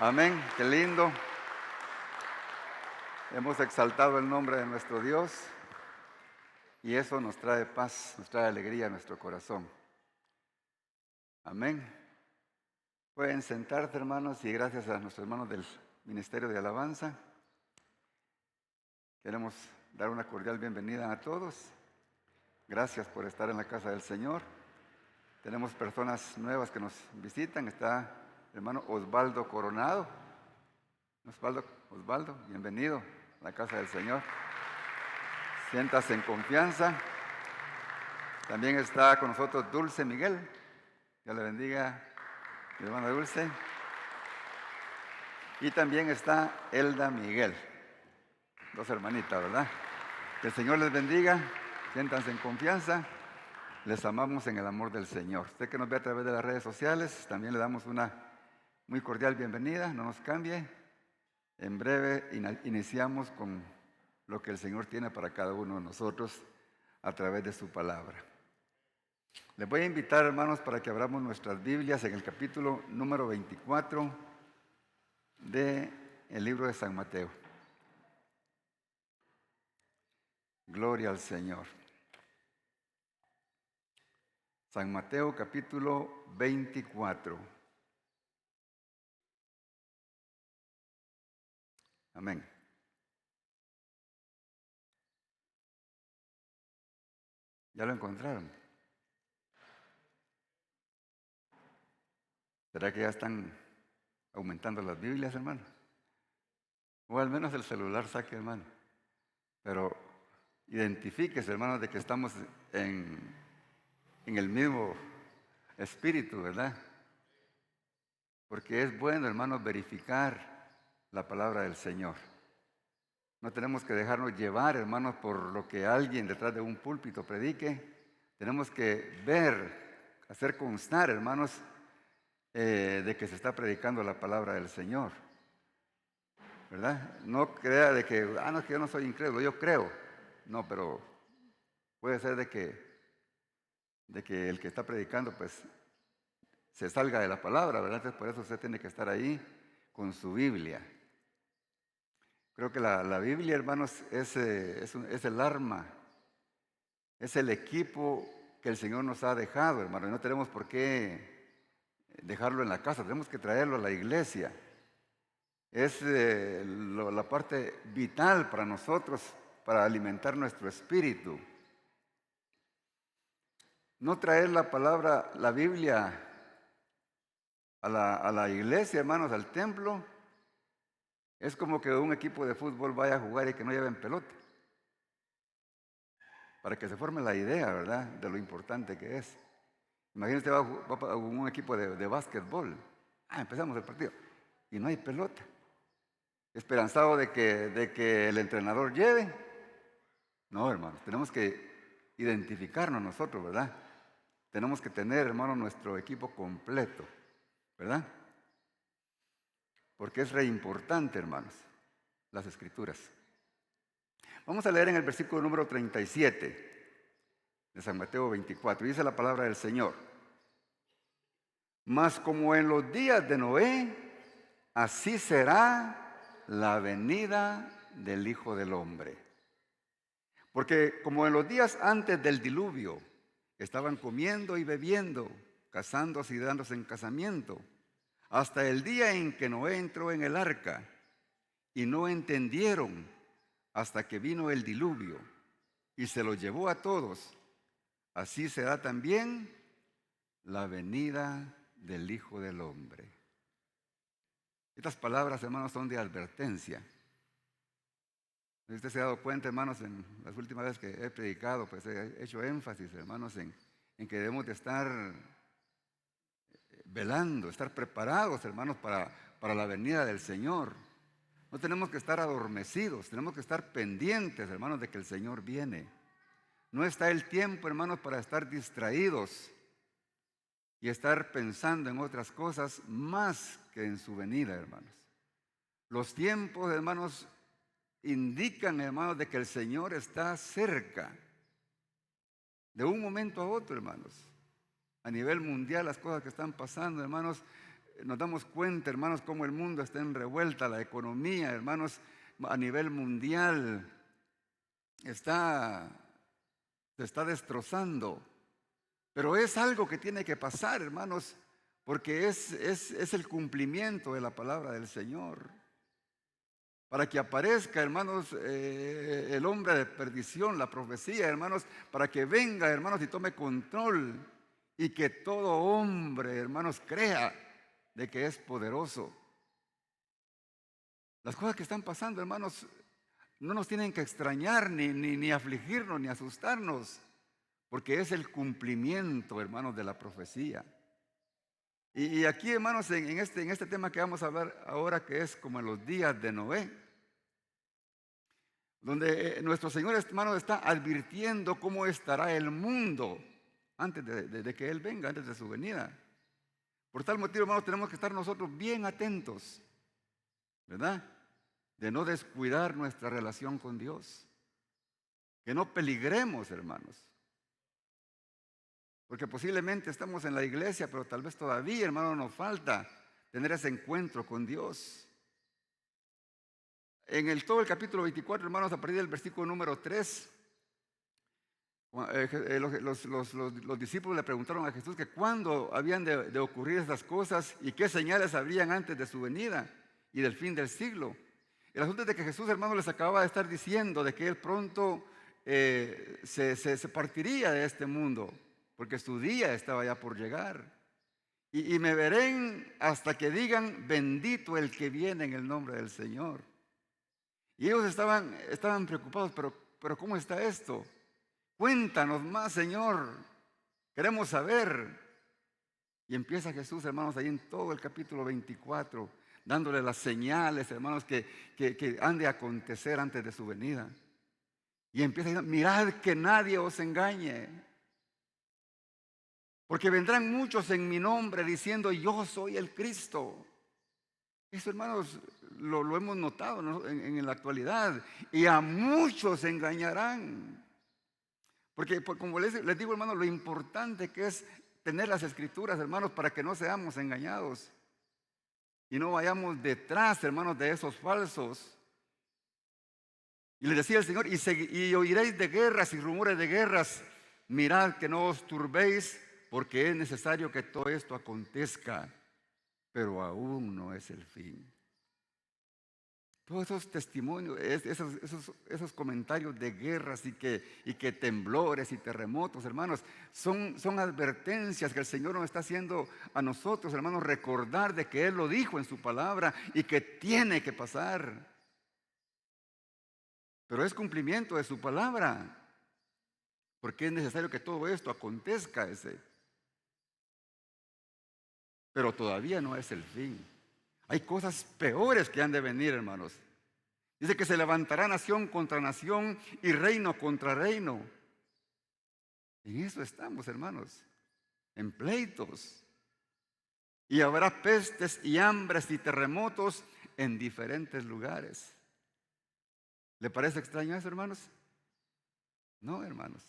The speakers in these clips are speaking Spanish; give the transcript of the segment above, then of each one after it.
Amén, qué lindo. Hemos exaltado el nombre de nuestro Dios y eso nos trae paz, nos trae alegría a nuestro corazón. Amén. Pueden sentarse, hermanos, y gracias a nuestros hermanos del Ministerio de Alabanza, queremos dar una cordial bienvenida a todos. Gracias por estar en la casa del Señor. Tenemos personas nuevas que nos visitan. Está el hermano Osvaldo Coronado. Osvaldo, bienvenido a la casa del Señor. Siéntase en confianza. También está con nosotros Dulce Miguel. Dios le bendiga, mi hermana Dulce. Y también está Elda Miguel. Dos hermanitas, ¿verdad? Que el Señor les bendiga. Siéntanse en confianza. Les amamos en el amor del Señor. Usted que nos ve a través de las redes sociales, también le damos una muy cordial bienvenida. No nos cambie. En breve iniciamos con lo que el Señor tiene para cada uno de nosotros a través de su palabra. Les voy a invitar, hermanos, para que abramos nuestras Biblias en el capítulo número 24 del libro de San Mateo. Gloria al Señor. San Mateo capítulo 24. Amén. ¿Ya lo encontraron? ¿Será que ya están aumentando las Biblias, hermano? O al menos el celular saque, hermano. Pero identifíquese, hermano, de que estamos en el mismo espíritu, ¿verdad? Porque es bueno, hermanos, verificar la palabra del Señor. No tenemos que dejarnos llevar, hermanos, por lo que alguien detrás de un púlpito predique. Tenemos que ver, hacer constar, hermanos, de que se está predicando la palabra del Señor. ¿Verdad? No crea de que, no, es que yo no soy incrédulo, yo creo. No, pero puede ser de que el que está predicando, pues, se salga de la palabra, ¿verdad? Entonces, por eso usted tiene que estar ahí con su Biblia. Creo que la Biblia, hermanos, es el arma, es el equipo que el Señor nos ha dejado, hermano. Y no tenemos por qué dejarlo en la casa, tenemos que traerlo a la iglesia. Es la parte vital para nosotros, para alimentar nuestro espíritu. No traer la palabra, la Biblia a la iglesia, hermanos, al templo, es como que un equipo de fútbol vaya a jugar y que no lleven pelota. Para que se forme la idea, ¿verdad?, de lo importante que es. Imagínense, va a un equipo de básquetbol. Empezamos el partido y no hay pelota. Esperanzado de que el entrenador lleve. No, hermanos, tenemos que identificarnos nosotros, ¿verdad? Tenemos que tener, hermanos, nuestro equipo completo, ¿verdad? Porque es re importante, hermanos, las escrituras. Vamos a leer en el versículo número 37 de San Mateo 24. Dice la palabra del Señor. Mas como en los días de Noé, así será la venida del Hijo del Hombre. Porque como en los días antes del diluvio, estaban comiendo y bebiendo, casándose y dándose en casamiento, hasta el día en que Noé entró en el arca, y no entendieron hasta que vino el diluvio y se los llevó a todos. Así será también la venida del Hijo del Hombre. Estas palabras, hermanos, son de advertencia. Usted se ha dado cuenta, hermanos, en las últimas veces que he predicado, pues he hecho énfasis, hermanos, en que debemos de estar velando, estar preparados, hermanos, para la venida del Señor. No tenemos que estar adormecidos, tenemos que estar pendientes, hermanos, de que el Señor viene. No está el tiempo, hermanos, para estar distraídos y estar pensando en otras cosas más que en su venida, hermanos. Los tiempos, hermanos, indican, hermanos, de que el Señor está cerca. De un momento a otro, hermanos. A nivel mundial, las cosas que están pasando, hermanos, nos damos cuenta, hermanos, cómo el mundo está en revuelta, la economía, hermanos, a nivel mundial se está destrozando. Pero es algo que tiene que pasar, hermanos, porque es el cumplimiento de la palabra del Señor. Para que aparezca, hermanos, el hombre de perdición, la profecía, hermanos, para que venga, hermanos, y tome control y que todo hombre, hermanos, crea de que es poderoso. Las cosas que están pasando, hermanos, no nos tienen que extrañar, ni afligirnos, ni asustarnos, porque es el cumplimiento, hermanos, de la profecía. Y aquí, hermanos, en este tema que vamos a hablar ahora, que es como en los días de Noé, donde nuestro Señor, hermanos, está advirtiendo cómo estará el mundo antes de que Él venga, antes de su venida. Por tal motivo, hermanos, tenemos que estar nosotros bien atentos, ¿verdad? De no descuidar nuestra relación con Dios. Que no peligremos, hermanos. Porque posiblemente estamos en la iglesia, pero tal vez todavía, hermano, nos falta tener ese encuentro con Dios. En todo el capítulo 24, hermanos, a partir del versículo número 3, los discípulos le preguntaron a Jesús que cuándo habían de ocurrir estas cosas y qué señales habrían antes de su venida y del fin del siglo. El asunto es de que Jesús, hermanos, les acababa de estar diciendo de que Él pronto se partiría de este mundo, porque su día estaba ya por llegar. Y me verán hasta que digan, bendito el que viene en el nombre del Señor. Y ellos estaban preocupados, pero ¿cómo está esto? Cuéntanos más, Señor, queremos saber. Y empieza Jesús, hermanos, ahí en todo el capítulo 24, dándole las señales, hermanos, que han de acontecer antes de su venida. Y empieza diciendo, mirad que nadie os engañe, porque vendrán muchos en mi nombre diciendo, yo soy el Cristo. Eso, hermanos, lo hemos notado, ¿no?, en la actualidad. Y a muchos engañarán. Porque como les digo, hermanos, lo importante que es tener las Escrituras, hermanos, para que no seamos engañados. Y no vayamos detrás, hermanos, de esos falsos. Y les decía el Señor, y oiréis de guerras y rumores de guerras. Mirad que no os turbéis, porque es necesario que todo esto acontezca, pero aún no es el fin. Todos esos testimonios, esos comentarios de guerras y que temblores y terremotos, hermanos, son advertencias que el Señor nos está haciendo a nosotros, hermanos, recordar de que Él lo dijo en su palabra y que tiene que pasar. Pero es cumplimiento de su palabra, porque es necesario que todo esto acontezca. Pero todavía no es el fin. Hay cosas peores que han de venir, hermanos. Dice que se levantará nación contra nación y reino contra reino. En eso estamos, hermanos, en pleitos. Y habrá pestes y hambres y terremotos en diferentes lugares. ¿Le parece extraño eso, hermanos? No, hermanos.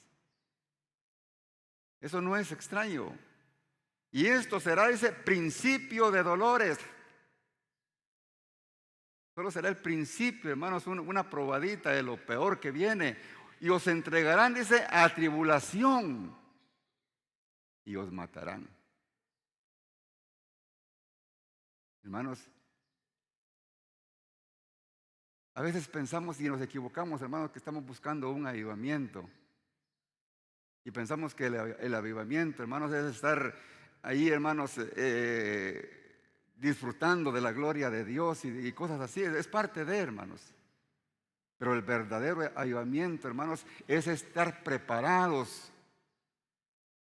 Eso no es extraño. Y esto será ese principio de dolores. Solo será el principio, hermanos, una probadita de lo peor que viene. Y os entregarán, dice, a tribulación. Y os matarán. Hermanos, a veces pensamos y nos equivocamos, hermanos, que estamos buscando un avivamiento. Y pensamos que el avivamiento, hermanos, es estar ahí, hermanos, disfrutando de la gloria de Dios y cosas así. Es parte de, hermanos. Pero el verdadero avivamiento, hermanos, es estar preparados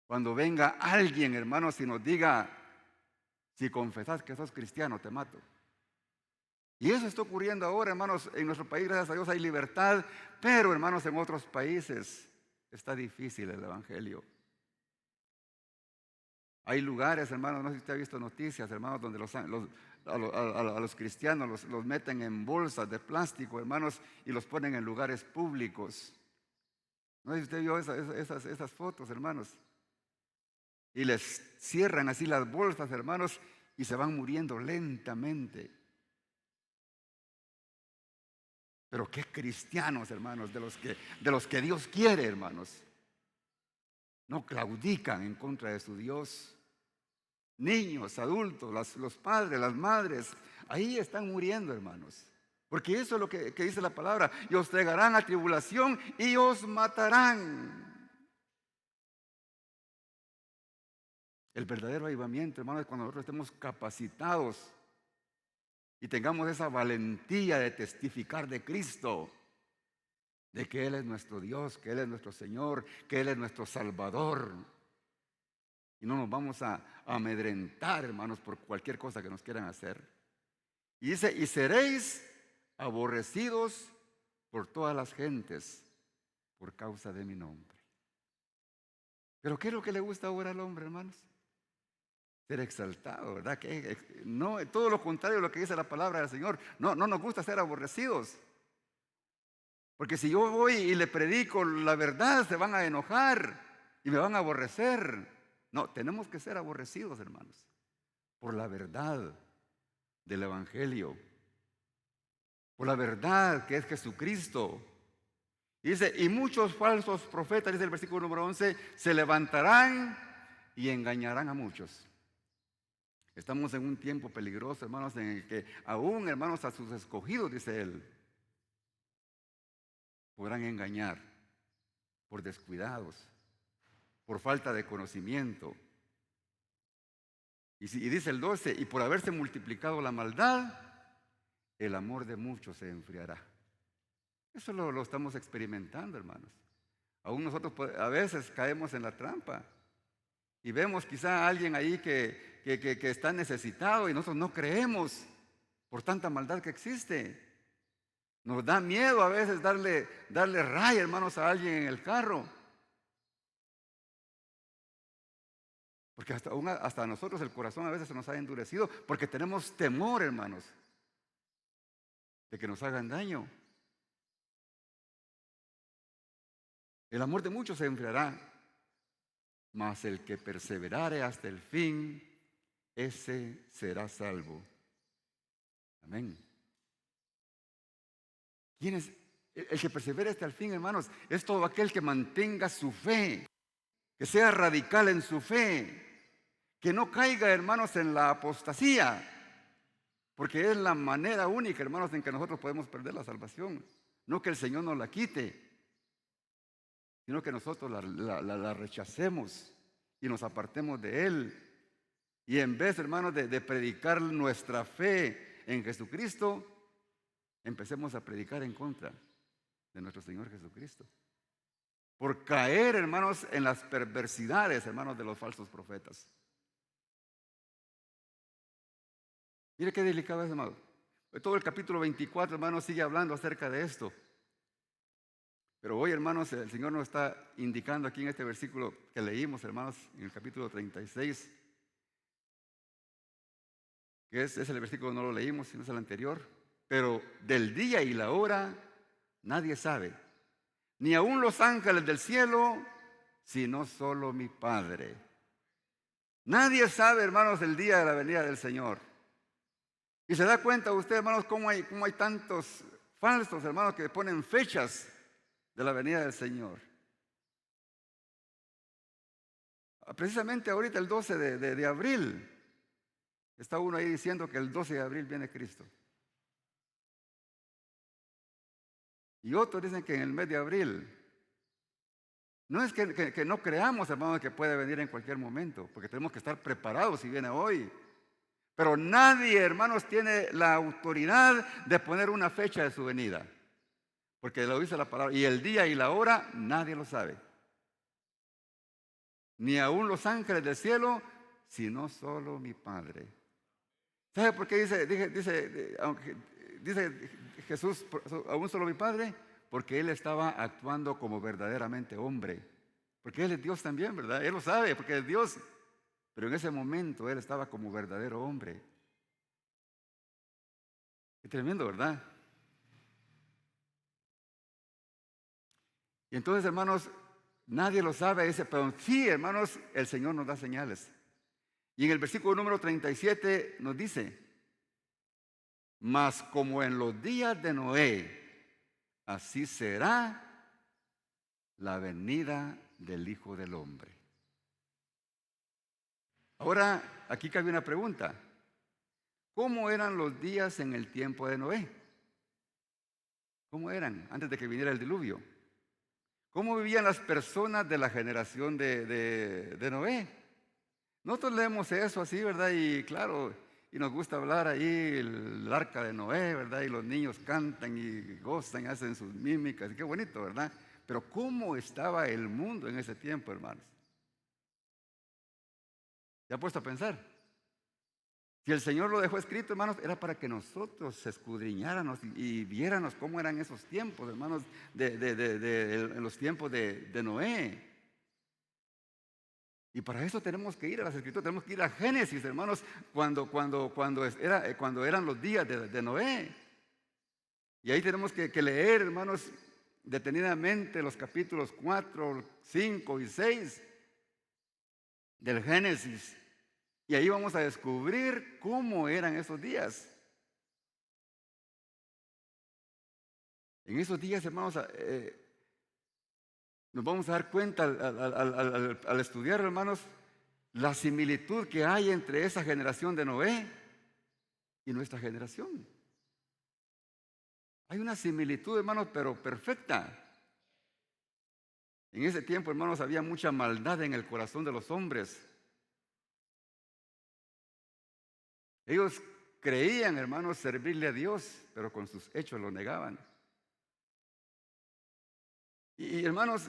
cuando venga alguien, hermanos, y nos diga, si confesas que sos cristiano, te mato. Y eso está ocurriendo ahora, hermanos. En nuestro país, gracias a Dios, hay libertad, pero, hermanos, en otros países está difícil el evangelio. Hay lugares, hermanos, no sé si usted ha visto noticias, hermanos, donde a los cristianos los meten en bolsas de plástico, hermanos, y los ponen en lugares públicos. No sé si usted vio esas fotos, hermanos. Y les cierran así las bolsas, hermanos, y se van muriendo lentamente. Pero qué cristianos, hermanos, de los que Dios quiere, hermanos. No claudican en contra de su Dios. Niños, adultos, los padres, las madres, ahí están muriendo, hermanos. Porque eso es lo que dice la palabra. Y os traerán a tribulación y os matarán. El verdadero avivamiento, hermanos, es cuando nosotros estemos capacitados y tengamos esa valentía de testificar de Cristo, de que Él es nuestro Dios, que Él es nuestro Señor, que Él es nuestro Salvador. Y no nos vamos a amedrentar, hermanos, por cualquier cosa que nos quieran hacer. Y dice, y seréis aborrecidos por todas las gentes por causa de mi nombre. Pero ¿qué es lo que le gusta ahora al hombre, hermanos? Ser exaltado, ¿verdad? Que no, todo lo contrario de lo que dice la palabra del Señor. No nos gusta ser aborrecidos. Porque si yo voy y le predico la verdad, se van a enojar y me van a aborrecer. No, tenemos que ser aborrecidos, hermanos, por la verdad del Evangelio, por la verdad que es Jesucristo. Y dice, y muchos falsos profetas, dice el versículo número 11, se levantarán y engañarán a muchos. Estamos en un tiempo peligroso, hermanos, en el que aún, hermanos, a sus escogidos, dice él, podrán engañar por descuidados, por falta de conocimiento. Y dice el 12, y por haberse multiplicado la maldad, el amor de muchos se enfriará. Eso lo estamos experimentando, hermanos. Aún nosotros a veces caemos en la trampa y vemos quizá a alguien ahí que está necesitado y nosotros no creemos por tanta maldad que existe. Nos da miedo a veces darle raya, hermanos, a alguien en el carro. Porque hasta a nosotros el corazón a veces se nos ha endurecido porque tenemos temor, hermanos, de que nos hagan daño. El amor de muchos se enfriará, mas el que perseverare hasta el fin, ese será salvo. Amén. ¿Quién es el que persevera hasta el fin, hermanos? Es todo aquel que mantenga su fe, que sea radical en su fe, que no caiga, hermanos, en la apostasía, porque es la manera única, hermanos, en que nosotros podemos perder la salvación. No que el Señor nos la quite, sino que nosotros la rechacemos y nos apartemos de Él. Y en vez, hermanos, de predicar nuestra fe en Jesucristo, empecemos a predicar en contra de nuestro Señor Jesucristo. Por caer, hermanos, en las perversidades, hermanos, de los falsos profetas. Mire qué delicado es, hermano. Todo el capítulo 24, hermanos, sigue hablando acerca de esto. Pero hoy, hermanos, el Señor nos está indicando aquí en este versículo que leímos, hermanos, en el capítulo 36, que es el versículo, no lo leímos, sino es el anterior. Pero del día y la hora nadie sabe, ni aun los ángeles del cielo, sino solo mi Padre. Nadie sabe, hermanos, el día de la venida del Señor. Y se da cuenta usted, hermanos, cómo hay tantos falsos, hermanos, que ponen fechas de la venida del Señor. Precisamente ahorita el 12 de abril, está uno ahí diciendo que el 12 de abril viene Cristo. Y otros dicen que en el mes de abril. No es que no creamos, hermanos, que puede venir en cualquier momento, porque tenemos que estar preparados si viene hoy. Pero nadie, hermanos, tiene la autoridad de poner una fecha de su venida. Porque lo dice la palabra. Y el día y la hora, nadie lo sabe. Ni aun los ángeles del cielo, sino solo mi Padre. ¿Sabe por qué dice Jesús, aún solo mi Padre? Porque Él estaba actuando como verdaderamente hombre. Porque Él es Dios también, ¿verdad? Él lo sabe, porque es Dios. Pero en ese momento Él estaba como verdadero hombre. Qué tremendo, ¿verdad? Y entonces, hermanos, nadie lo sabe, pero sí, hermanos, el Señor nos da señales. Y en el versículo número 37 nos dice: mas como en los días de Noé, así será la venida del Hijo del Hombre. Ahora, aquí cabe una pregunta. ¿Cómo eran los días en el tiempo de Noé? ¿Cómo eran antes de que viniera el diluvio? ¿Cómo vivían las personas de la generación de Noé? Nosotros leemos eso así, ¿verdad? Y claro, y nos gusta hablar ahí el arca de Noé, ¿verdad? Y los niños cantan y gozan, hacen sus mímicas, y qué bonito, ¿verdad? Pero ¿cómo estaba el mundo en ese tiempo, hermanos? ¿Se ha puesto a pensar? Si el Señor lo dejó escrito, hermanos, era para que nosotros escudriñáramos y viéramos cómo eran esos tiempos, hermanos, en los tiempos de Noé. Y para eso tenemos que ir a las Escrituras, tenemos que ir a Génesis, hermanos, cuando eran los días de Noé. Y ahí tenemos que leer, hermanos, detenidamente los capítulos 4, 5 y 6 del Génesis. Y ahí vamos a descubrir cómo eran esos días. En esos días, hermanos, nos vamos a dar cuenta al estudiar, hermanos, la similitud que hay entre esa generación de Noé y nuestra generación. Hay una similitud, hermanos, pero perfecta. En ese tiempo, hermanos, había mucha maldad en el corazón de los hombres. Ellos creían, hermanos, servirle a Dios, pero con sus hechos lo negaban. Y hermanos,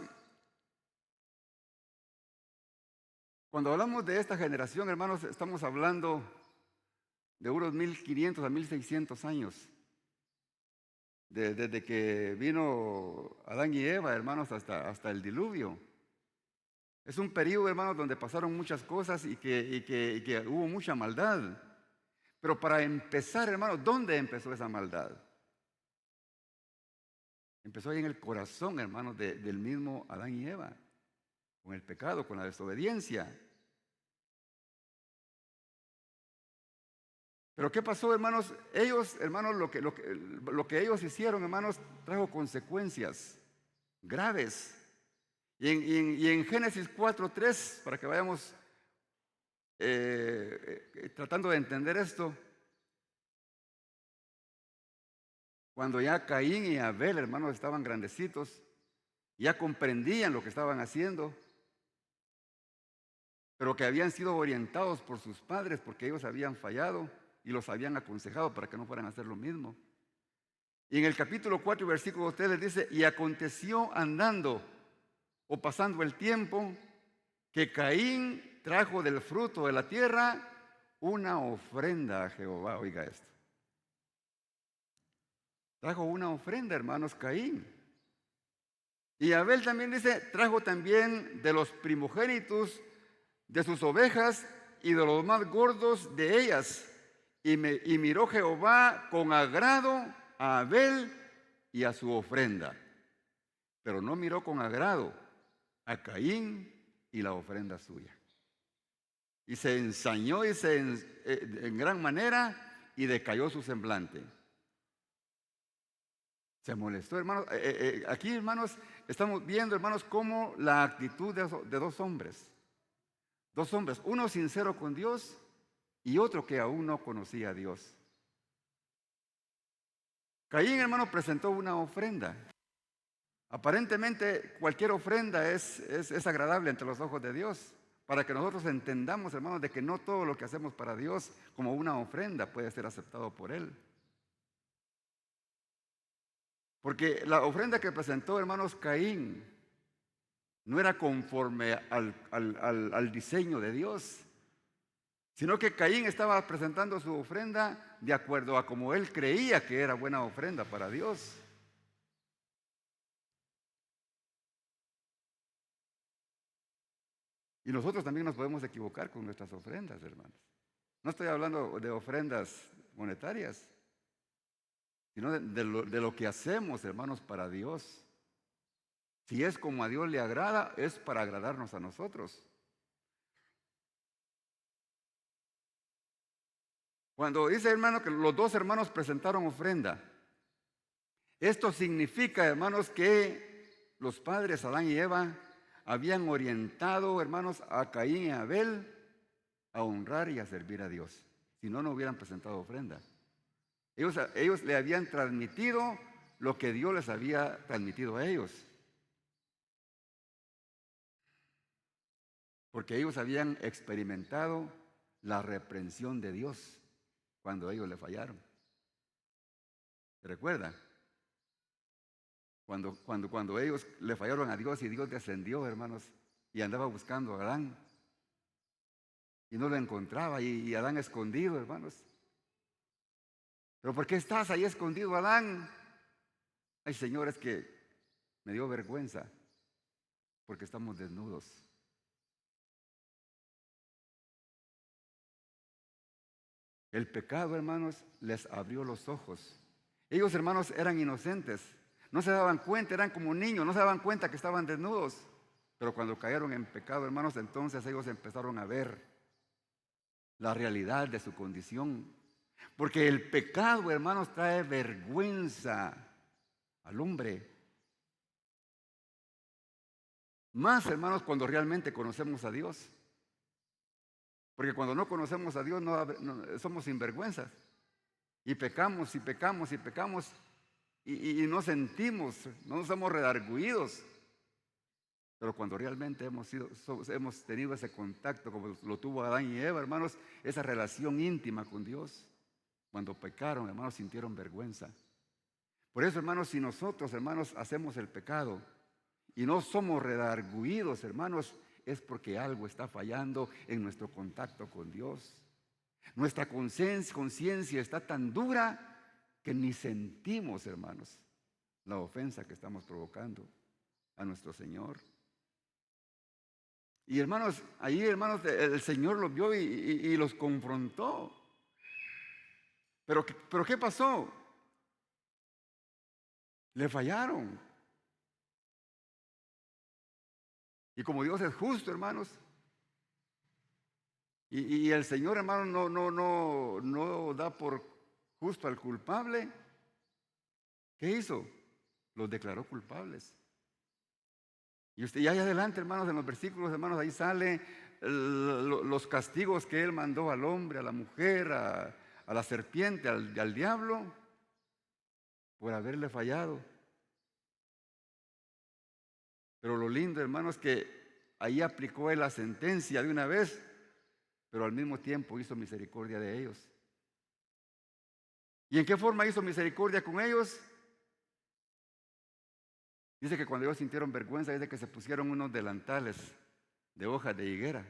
cuando hablamos de esta generación, hermanos, estamos hablando de unos 1500 a 1600 años. Desde que vino Adán y Eva, hermanos, hasta el diluvio. Es un periodo, hermanos, donde pasaron muchas cosas y que hubo mucha maldad. Pero para empezar, hermanos, ¿dónde empezó esa maldad? Empezó ahí en el corazón, hermanos, del mismo Adán y Eva, con el pecado, con la desobediencia. Pero ¿qué pasó, hermanos? Ellos, hermanos, lo que ellos hicieron, hermanos, trajo consecuencias graves. Y en Génesis 4:3, para que vayamos tratando de entender esto, cuando ya Caín y Abel, hermanos, estaban grandecitos, ya comprendían lo que estaban haciendo, pero que habían sido orientados por sus padres porque ellos habían fallado y los habían aconsejado para que no fueran a hacer lo mismo. Y en el capítulo 4, versículo 3 les dice: y aconteció andando o pasando el tiempo que Caín trajo del fruto de la tierra una ofrenda a Jehová. Oiga esto. Trajo una ofrenda, hermanos, Caín. Y Abel también dice, trajo también de los primogénitos de sus ovejas y de los más gordos de ellas. Y miró Jehová con agrado a Abel y a su ofrenda. Pero no miró con agrado a Caín y la ofrenda suya. Y se ensañó en gran manera y decayó su semblante. Se molestó, hermanos. Aquí, hermanos, estamos viendo, hermanos, cómo la actitud de dos hombres. Dos hombres, uno sincero con Dios y otro que aún no conocía a Dios. Caín, hermano, presentó una ofrenda. Aparentemente, cualquier ofrenda es agradable ante los ojos de Dios. Para que nosotros entendamos, hermanos, de que no todo lo que hacemos para Dios como una ofrenda puede ser aceptado por Él. Porque la ofrenda que presentó, hermanos, Caín no era conforme al diseño de Dios, sino que Caín estaba presentando su ofrenda de acuerdo a como él creía que era buena ofrenda para Dios. Y nosotros también nos podemos equivocar con nuestras ofrendas, hermanos. No estoy hablando de ofrendas monetarias, sino de lo que hacemos, hermanos, para Dios. Si es como a Dios le agrada, es para agradarnos a nosotros. Cuando dice, hermano, que los dos hermanos presentaron ofrenda, esto significa, hermanos, que los padres Adán y Eva habían orientado, hermanos, a Caín y a Abel a honrar y a servir a Dios. Si no, no hubieran presentado ofrenda. Ellos le habían transmitido lo que Dios les había transmitido a ellos. Porque ellos habían experimentado la reprensión de Dios cuando ellos le fallaron. ¿Se recuerda? Cuando ellos le fallaron a Dios y Dios descendió, hermanos, y andaba buscando a Adán. Y no lo encontraba, y Adán escondido, hermanos. ¿Pero por qué estás ahí escondido, Adán? Ay, Señor, es que me dio vergüenza, porque estamos desnudos. El pecado, hermanos, les abrió los ojos. Ellos, hermanos, eran inocentes. No se daban cuenta, eran como niños, no se daban cuenta que estaban desnudos. Pero cuando cayeron en pecado, hermanos, entonces ellos empezaron a ver la realidad de su condición. Porque el pecado, hermanos, trae vergüenza al hombre. Más, hermanos, cuando realmente conocemos a Dios. Porque cuando no conocemos a Dios somos sinvergüenzas. Y pecamos y pecamos y pecamos y no sentimos, no somos redarguidos. Pero cuando realmente hemos tenido ese contacto como lo tuvo Adán y Eva, hermanos, esa relación íntima con Dios, cuando pecaron, hermanos, sintieron vergüenza. Por eso, hermanos, si nosotros, hermanos, hacemos el pecado y no somos redarguidos, hermanos, es porque algo está fallando en nuestro contacto con Dios. Nuestra conciencia está tan dura que ni sentimos, hermanos, la ofensa que estamos provocando a nuestro Señor. Y hermanos, ahí, hermanos, el Señor los vio y los confrontó. Pero ¿qué pasó? Le fallaron. Y como Dios es justo, hermanos, y el Señor, hermano, no da por justo al culpable, ¿qué hizo? Los declaró culpables. Y usted ya ahí adelante, hermanos, en los versículos, hermanos, ahí sale los castigos que Él mandó al hombre, a la mujer, a la serpiente, al diablo, por haberle fallado. Pero lo lindo, hermanos, que ahí aplicó Él la sentencia de una vez, pero al mismo tiempo hizo misericordia de ellos. ¿Y en qué forma hizo misericordia con ellos? Dice que cuando ellos sintieron vergüenza, dice que se pusieron unos delantales de hojas de higuera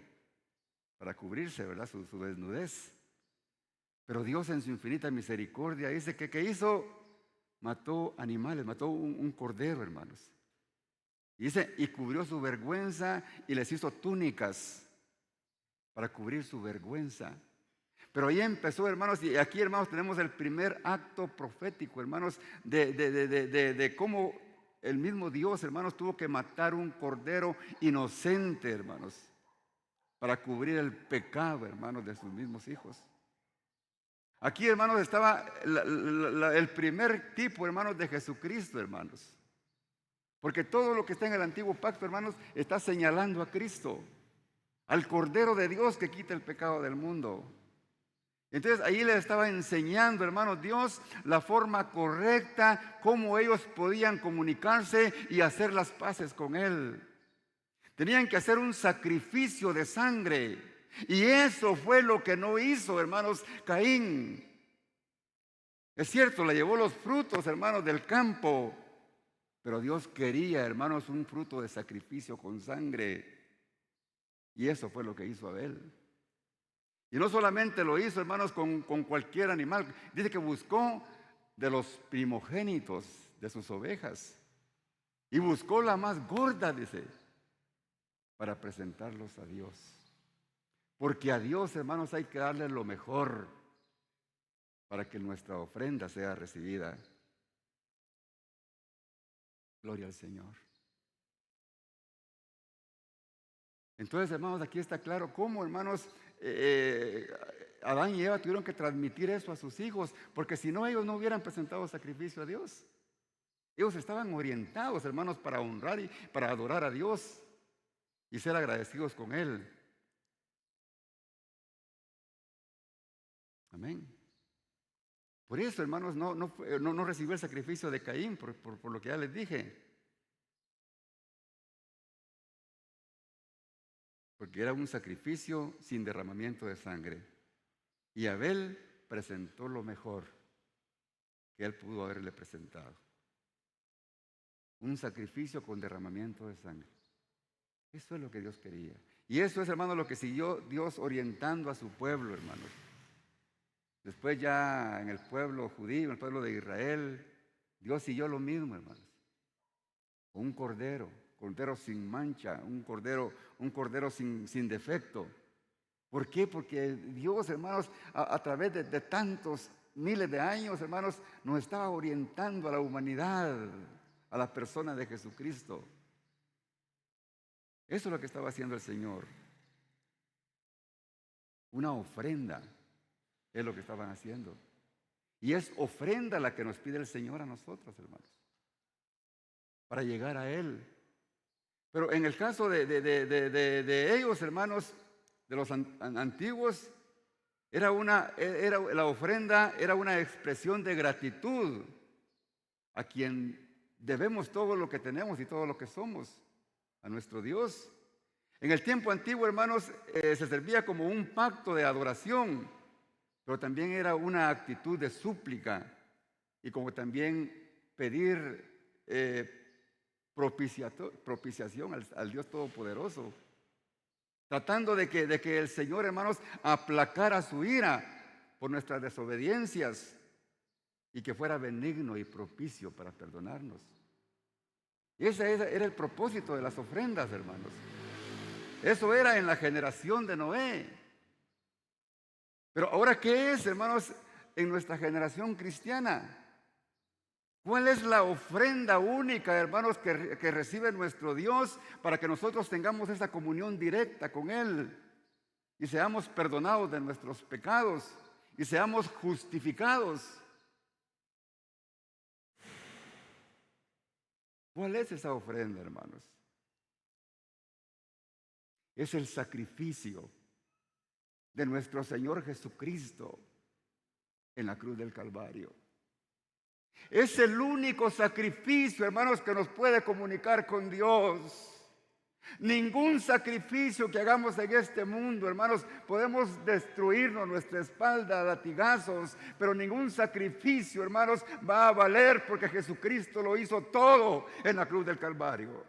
para cubrirse, ¿verdad? Su desnudez. Pero Dios en su infinita misericordia dice que ¿qué hizo? Mató animales, mató un cordero, hermanos. Y dice, y cubrió su vergüenza y les hizo túnicas para cubrir su vergüenza. Pero ahí empezó, hermanos, y aquí, hermanos, tenemos el primer acto profético, hermanos, de cómo el mismo Dios, hermanos, tuvo que matar un cordero inocente, hermanos, para cubrir el pecado, hermanos, de sus mismos hijos. Aquí, hermanos, estaba el primer tipo, hermanos, de Jesucristo, hermanos. Porque todo lo que está en el antiguo pacto, hermanos, está señalando a Cristo, al Cordero de Dios que quita el pecado del mundo. Entonces ahí les estaba enseñando, hermanos, Dios la forma correcta, cómo ellos podían comunicarse y hacer las paces con Él. Tenían que hacer un sacrificio de sangre. Y eso fue lo que no hizo, hermanos, Caín. Es cierto, le llevó los frutos, hermanos, del campo. Pero Dios quería, hermanos, un fruto de sacrificio con sangre. Y eso fue lo que hizo Abel. Y no solamente lo hizo, hermanos, con cualquier animal. Dice que buscó de los primogénitos de sus ovejas. Y buscó la más gorda, dice, para presentarlos a Dios. Porque a Dios, hermanos, hay que darle lo mejor para que nuestra ofrenda sea recibida. Gloria al Señor. Entonces, hermanos, aquí está claro cómo, hermanos, Adán y Eva tuvieron que transmitir eso a sus hijos, porque si no, ellos no hubieran presentado sacrificio a Dios. Ellos estaban orientados, hermanos, para honrar y para adorar a Dios y ser agradecidos con Él. Amén. Por eso, hermanos, no recibió el sacrificio de Caín, por lo que ya les dije. Porque era un sacrificio sin derramamiento de sangre. Y Abel presentó lo mejor que él pudo haberle presentado. Un sacrificio con derramamiento de sangre. Eso es lo que Dios quería. Y eso es, hermanos, lo que siguió Dios orientando a su pueblo, hermanos. Después ya en el pueblo judío, en el pueblo de Israel, Dios siguió lo mismo, hermanos. Un cordero sin mancha, un cordero sin defecto. ¿Por qué? Porque Dios, hermanos, a través de tantos miles de años, hermanos, nos estaba orientando a la humanidad, a la persona de Jesucristo. Eso es lo que estaba haciendo el Señor. Una ofrenda es lo que estaban haciendo. Y es ofrenda la que nos pide el Señor a nosotros, hermanos, para llegar a Él. Pero en el caso de ellos, hermanos, de los antiguos, la ofrenda era una expresión de gratitud a quien debemos todo lo que tenemos y todo lo que somos, a nuestro Dios. En el tiempo antiguo, hermanos, se servía como un pacto de adoración, pero también era una actitud de súplica y como también pedir propiciación al Dios Todopoderoso, tratando de que el Señor, hermanos, aplacara su ira por nuestras desobediencias y que fuera benigno y propicio para perdonarnos. Y ese era el propósito de las ofrendas, hermanos. Eso era en la generación de Noé. Pero ahora, ¿qué es, hermanos, en nuestra generación cristiana? ¿Cuál es la ofrenda única, hermanos, que recibe nuestro Dios para que nosotros tengamos esa comunión directa con Él y seamos perdonados de nuestros pecados y seamos justificados? ¿Cuál es esa ofrenda, hermanos? Es el sacrificio de nuestro Señor Jesucristo en la cruz del Calvario. Es el único sacrificio, hermanos, que nos puede comunicar con Dios. Ningún sacrificio que hagamos en este mundo, hermanos, podemos destruirnos nuestra espalda a latigazos, pero ningún sacrificio, hermanos, va a valer porque Jesucristo lo hizo todo en la cruz del Calvario.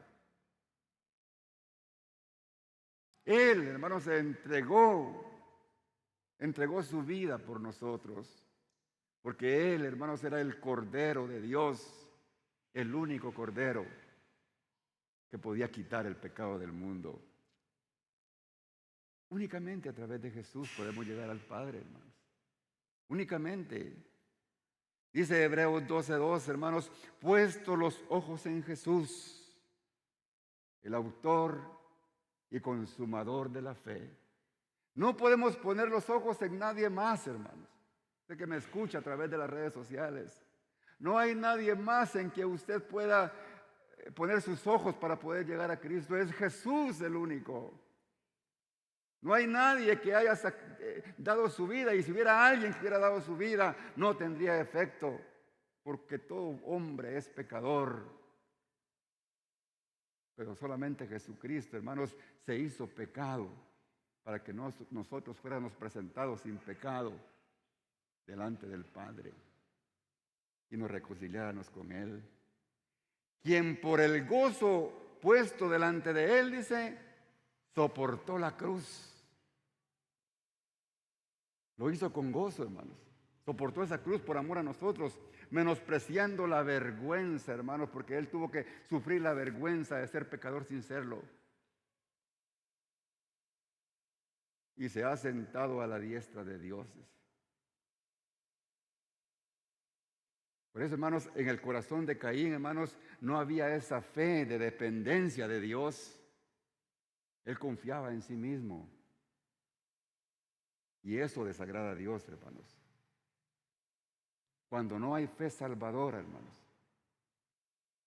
Él, hermanos, se entregó su vida por nosotros. Porque Él, hermanos, era el Cordero de Dios, el único Cordero que podía quitar el pecado del mundo. Únicamente a través de Jesús podemos llegar al Padre, hermanos. Únicamente. Dice Hebreos 12:2, hermanos, puesto los ojos en Jesús, el autor y consumador de la fe. No podemos poner los ojos en nadie más, hermanos. Usted que me escucha a través de las redes sociales. No hay nadie más en que usted pueda poner sus ojos para poder llegar a Cristo. Es Jesús el único. No hay nadie que haya dado su vida. Y si hubiera alguien que hubiera dado su vida, no tendría efecto. Porque todo hombre es pecador. Pero solamente Jesucristo, hermanos, se hizo pecado para que nosotros fuéramos presentados sin pecado delante del Padre y nos reconciliáramos con Él. Quien por el gozo puesto delante de Él, dice, soportó la cruz. Lo hizo con gozo, hermanos. Soportó esa cruz por amor a nosotros, menospreciando la vergüenza, hermanos, porque Él tuvo que sufrir la vergüenza de ser pecador sin serlo. Y se ha sentado a la diestra de Dios. Por eso, hermanos, en el corazón de Caín, hermanos, no había esa fe de dependencia de Dios. Él confiaba en sí mismo. Y eso desagrada a Dios, hermanos. Cuando no hay fe salvadora, hermanos,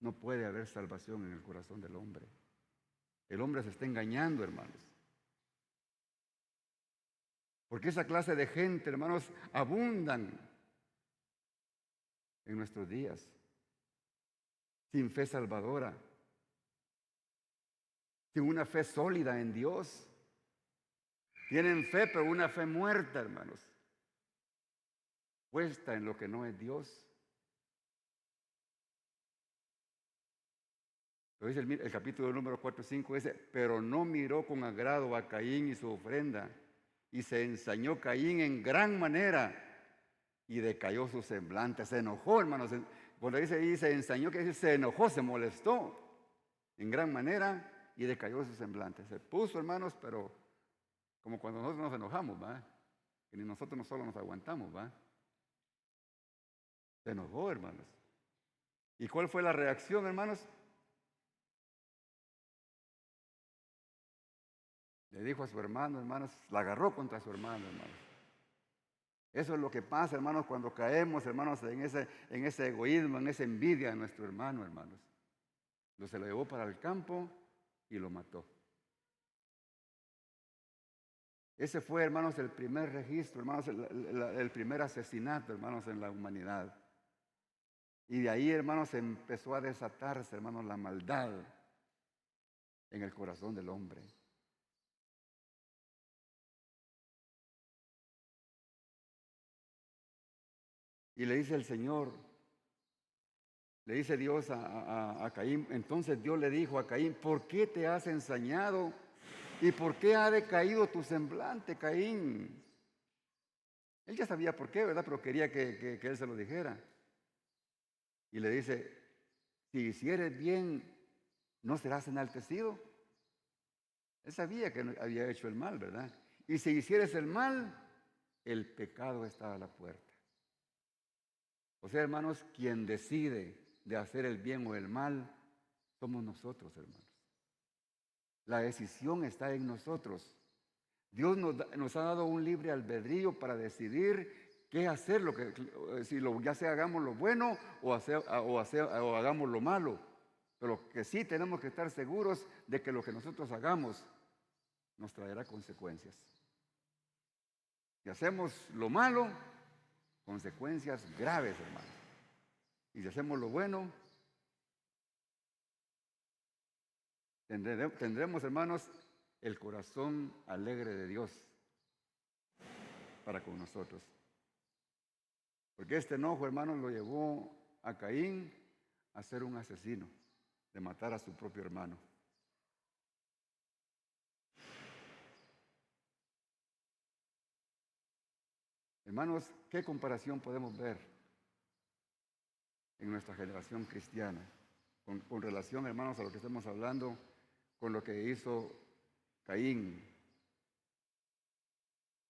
no puede haber salvación en el corazón del hombre. El hombre se está engañando, hermanos. Porque esa clase de gente, hermanos, abundan en nuestros días, sin fe salvadora, sin una fe sólida en Dios. Tienen fe, pero una fe muerta, hermanos. Puesta en lo que no es Dios. Lo dice el capítulo número 4 y 5, dice, pero no miró con agrado a Caín y su ofrenda, y se ensañó Caín en gran manera, y decayó su semblante. Se enojó, hermanos. Cuando dice ahí se ensañó, que dice se enojó, se molestó en gran manera, y decayó su semblante. Se puso, hermanos, pero como cuando nosotros nos enojamos, ¿va? Que ni nosotros no solo nos aguantamos, ¿va? Se enojó, hermanos. ¿Y cuál fue la reacción, hermanos? Le dijo a su hermano, hermanos, la agarró contra su hermano, hermanos. Eso es lo que pasa, hermanos, cuando caemos, hermanos, en ese egoísmo, en esa envidia de nuestro hermano, hermanos. Se lo llevó para el campo y lo mató. Ese fue, hermanos, el primer registro, hermanos, el primer asesinato, hermanos, en la humanidad. Y de ahí, hermanos, empezó a desatarse, hermanos, la maldad en el corazón del hombre. Y le dice el Señor, le dice Dios a Caín, entonces Dios le dijo a Caín, ¿por qué te has ensañado? ¿Y por qué ha decaído tu semblante, Caín? Él ya sabía por qué, ¿verdad? Pero quería que él se lo dijera. Y le dice, si hicieres bien, ¿no serás enaltecido? Él sabía que había hecho el mal, ¿verdad? Y si hicieres el mal, el pecado está a la puerta. O sea, hermanos, quien decide de hacer el bien o el mal, somos nosotros, hermanos. La decisión está en nosotros. Dios nos ha dado un libre albedrío para decidir qué hacer, ya sea hagamos lo bueno o hagamos lo malo. Pero que sí tenemos que estar seguros de que lo que nosotros hagamos nos traerá consecuencias. Si hacemos lo malo, consecuencias graves, hermanos. Y si hacemos lo bueno, tendremos, hermanos, el corazón alegre de Dios para con nosotros. Porque este enojo, hermanos, lo llevó a Caín a ser un asesino, de matar a su propio hermano. Hermanos, ¿qué comparación podemos ver en nuestra generación cristiana con relación, hermanos, a lo que estamos hablando, con lo que hizo Caín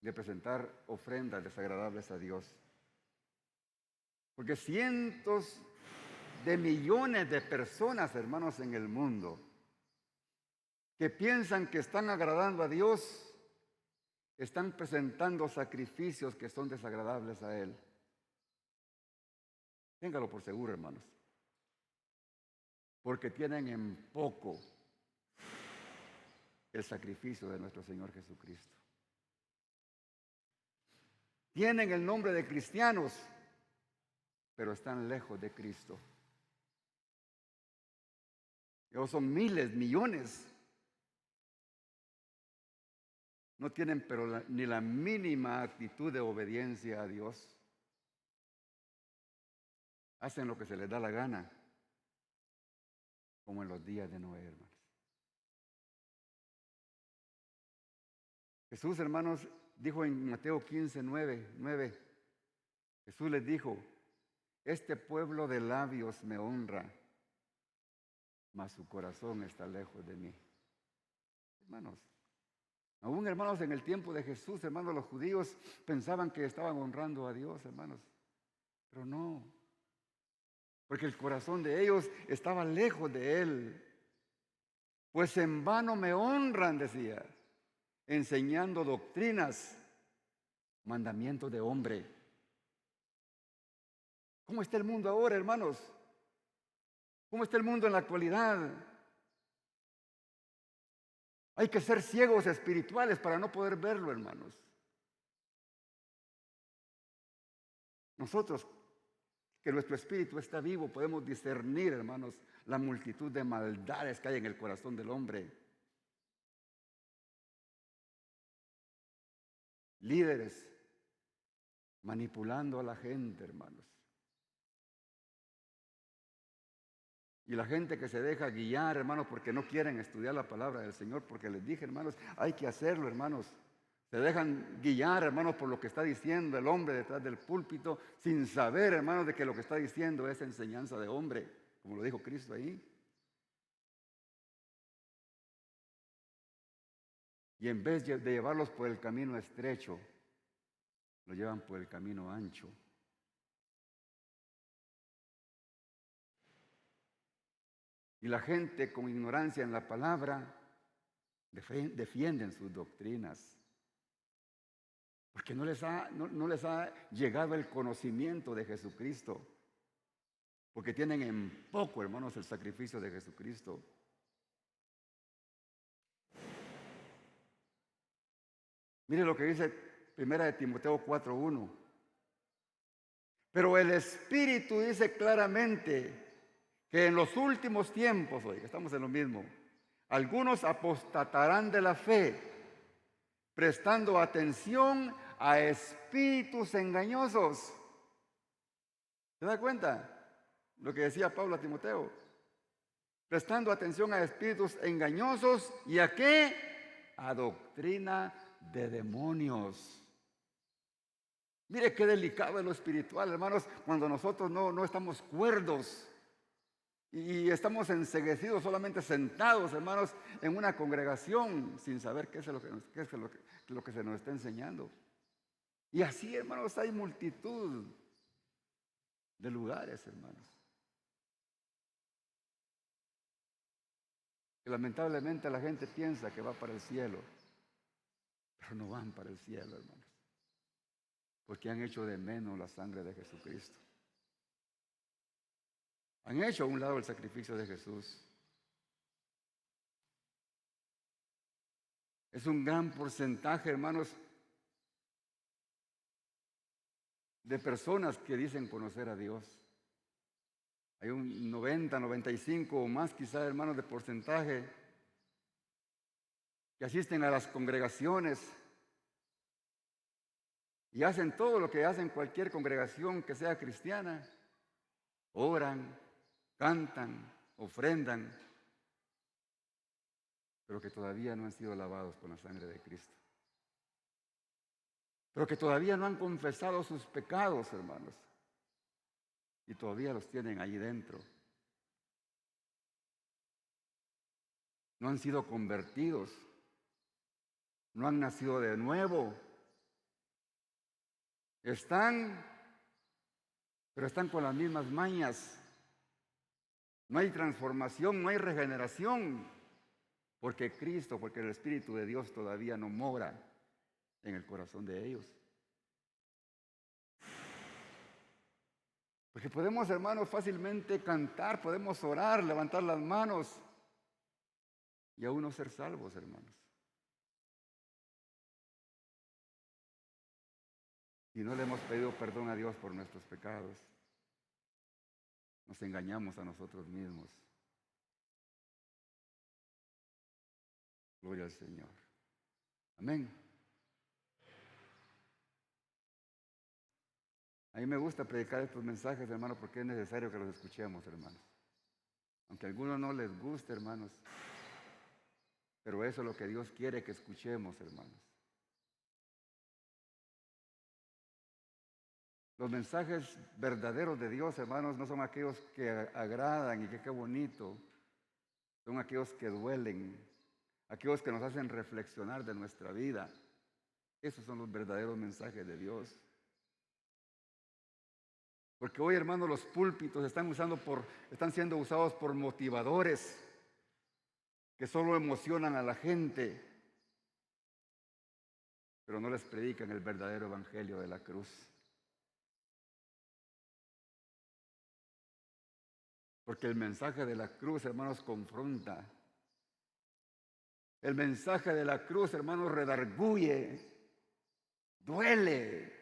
de presentar ofrendas desagradables a Dios? Porque cientos de millones de personas, hermanos, en el mundo que piensan que están agradando a Dios, están presentando sacrificios que son desagradables a Él. Téngalo por seguro, hermanos. Porque tienen en poco el sacrificio de nuestro Señor Jesucristo. Tienen el nombre de cristianos, pero están lejos de Cristo. Ellos son miles, millones. No tienen pero ni la mínima actitud de obediencia a Dios. Hacen lo que se les da la gana, como en los días de Noé, hermanos. Jesús, hermanos, dijo en Mateo 15, 9, Jesús les dijo, este pueblo de labios me honra, mas su corazón está lejos de mí. Hermanos, aún, hermanos, en el tiempo de Jesús, hermanos, los judíos pensaban que estaban honrando a Dios, hermanos, pero no, porque el corazón de ellos estaba lejos de Él. Pues en vano me honran, decía, enseñando doctrinas mandamientos de hombre. ¿Cómo está el mundo ahora, hermanos? ¿Cómo está el mundo en la actualidad? Hay que ser ciegos espirituales para no poder verlo, hermanos. Nosotros, que nuestro espíritu está vivo, podemos discernir, hermanos, la multitud de maldades que hay en el corazón del hombre. Líderes manipulando a la gente, hermanos. Y la gente que se deja guiar, hermanos, porque no quieren estudiar la palabra del Señor, porque les dije, hermanos, hay que hacerlo, hermanos. Se dejan guiar, hermanos, por lo que está diciendo el hombre detrás del púlpito, sin saber, hermanos, de que lo que está diciendo es enseñanza de hombre, como lo dijo Cristo ahí. Y en vez de llevarlos por el camino estrecho, lo llevan por el camino ancho. Y la gente con ignorancia en la palabra defienden sus doctrinas. Porque no les ha llegado el conocimiento de Jesucristo. Porque tienen en poco, hermanos, el sacrificio de Jesucristo. Mire lo que dice 1 Timoteo 4:1. Pero el Espíritu dice claramente que en los últimos tiempos, hoy estamos en lo mismo, algunos apostatarán de la fe, prestando atención a espíritus engañosos. ¿Se da cuenta? Lo que decía Pablo a Timoteo. Prestando atención a espíritus engañosos. ¿Y a qué? A doctrina de demonios. Mire qué delicado es lo espiritual, hermanos, cuando nosotros no estamos cuerdos y estamos enceguecidos, solamente sentados, hermanos, en una congregación sin saber qué es lo que se nos está enseñando. Y así, hermanos, hay multitud de lugares, hermanos, que lamentablemente la gente piensa que va para el cielo, pero no van para el cielo, hermanos, porque han hecho de menos la sangre de Jesucristo. Han hecho a un lado el sacrificio de Jesús. Es un gran porcentaje, hermanos, de personas que dicen conocer a Dios. Hay un 90, 95 o más quizá, hermanos, de porcentaje que asisten a las congregaciones y hacen todo lo que hacen cualquier congregación que sea cristiana. Oran, cantan, ofrendan, pero que todavía no han sido lavados con la sangre de Cristo. Pero que todavía no han confesado sus pecados, hermanos. Y todavía los tienen allí dentro. No han sido convertidos. No han nacido de nuevo. Pero están con las mismas mañas. No hay transformación, no hay regeneración. Porque el Espíritu de Dios todavía no mora en el corazón de ellos. Porque podemos, hermanos, fácilmente cantar, podemos orar, levantar las manos y aún no ser salvos, hermanos. Y no le hemos pedido perdón a Dios por nuestros pecados. Nos engañamos a nosotros mismos. Gloria al Señor. Amén. A mí me gusta predicar estos mensajes, hermanos, porque es necesario que los escuchemos, hermanos. Aunque a algunos no les guste, hermanos. Pero eso es lo que Dios quiere que escuchemos, hermanos. Los mensajes verdaderos de Dios, hermanos, no son aquellos que agradan y que qué bonito. Son aquellos que duelen, aquellos que nos hacen reflexionar de nuestra vida. Esos son los verdaderos mensajes de Dios. Porque hoy, hermanos, los púlpitos están siendo usados por motivadores que solo emocionan a la gente. pero no les predican el verdadero evangelio de la cruz. Porque el mensaje de la cruz, hermanos, confronta. El mensaje de la cruz, hermanos, redarguye, duele.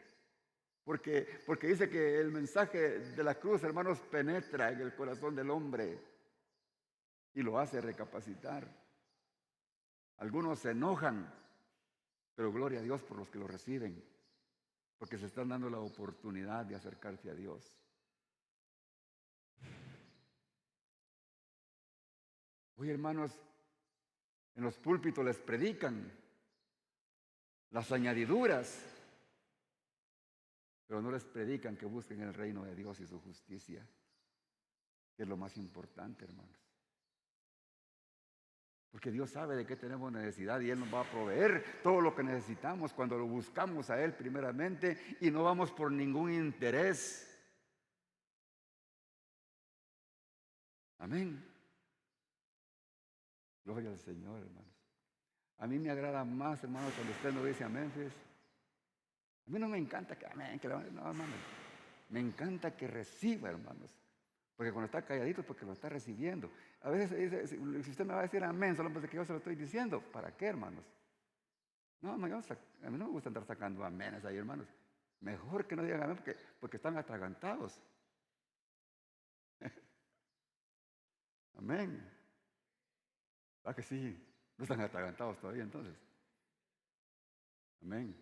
Porque dice que el mensaje de la cruz, hermanos, penetra en el corazón del hombre y lo hace recapacitar. Algunos se enojan, pero gloria a Dios por los que lo reciben, porque se están dando la oportunidad de acercarse a Dios. Hoy, hermanos, en los púlpitos les predican las añadiduras, pero no les predican que busquen el reino de Dios y su justicia, que es lo más importante, hermanos. Porque Dios sabe de qué tenemos necesidad y Él nos va a proveer todo lo que necesitamos cuando lo buscamos a Él primeramente y no vamos por ningún interés. Amén. Gloria al Señor, hermanos. A mí me agrada más, hermanos, cuando usted no dice amén, fíjese. A mí no me encanta que amén, no, hermanos. Me encanta que reciba, hermanos. Porque cuando está calladito es porque lo está recibiendo. A veces dice, si usted me va a decir amén, solo porque yo se lo estoy diciendo, ¿para qué, hermanos? No, a mí no me gusta andar sacando amenes ahí, hermanos. Mejor que no digan amén porque están atragantados. Amén. ¿Verdad que sí? No están atragantados todavía entonces. Amén.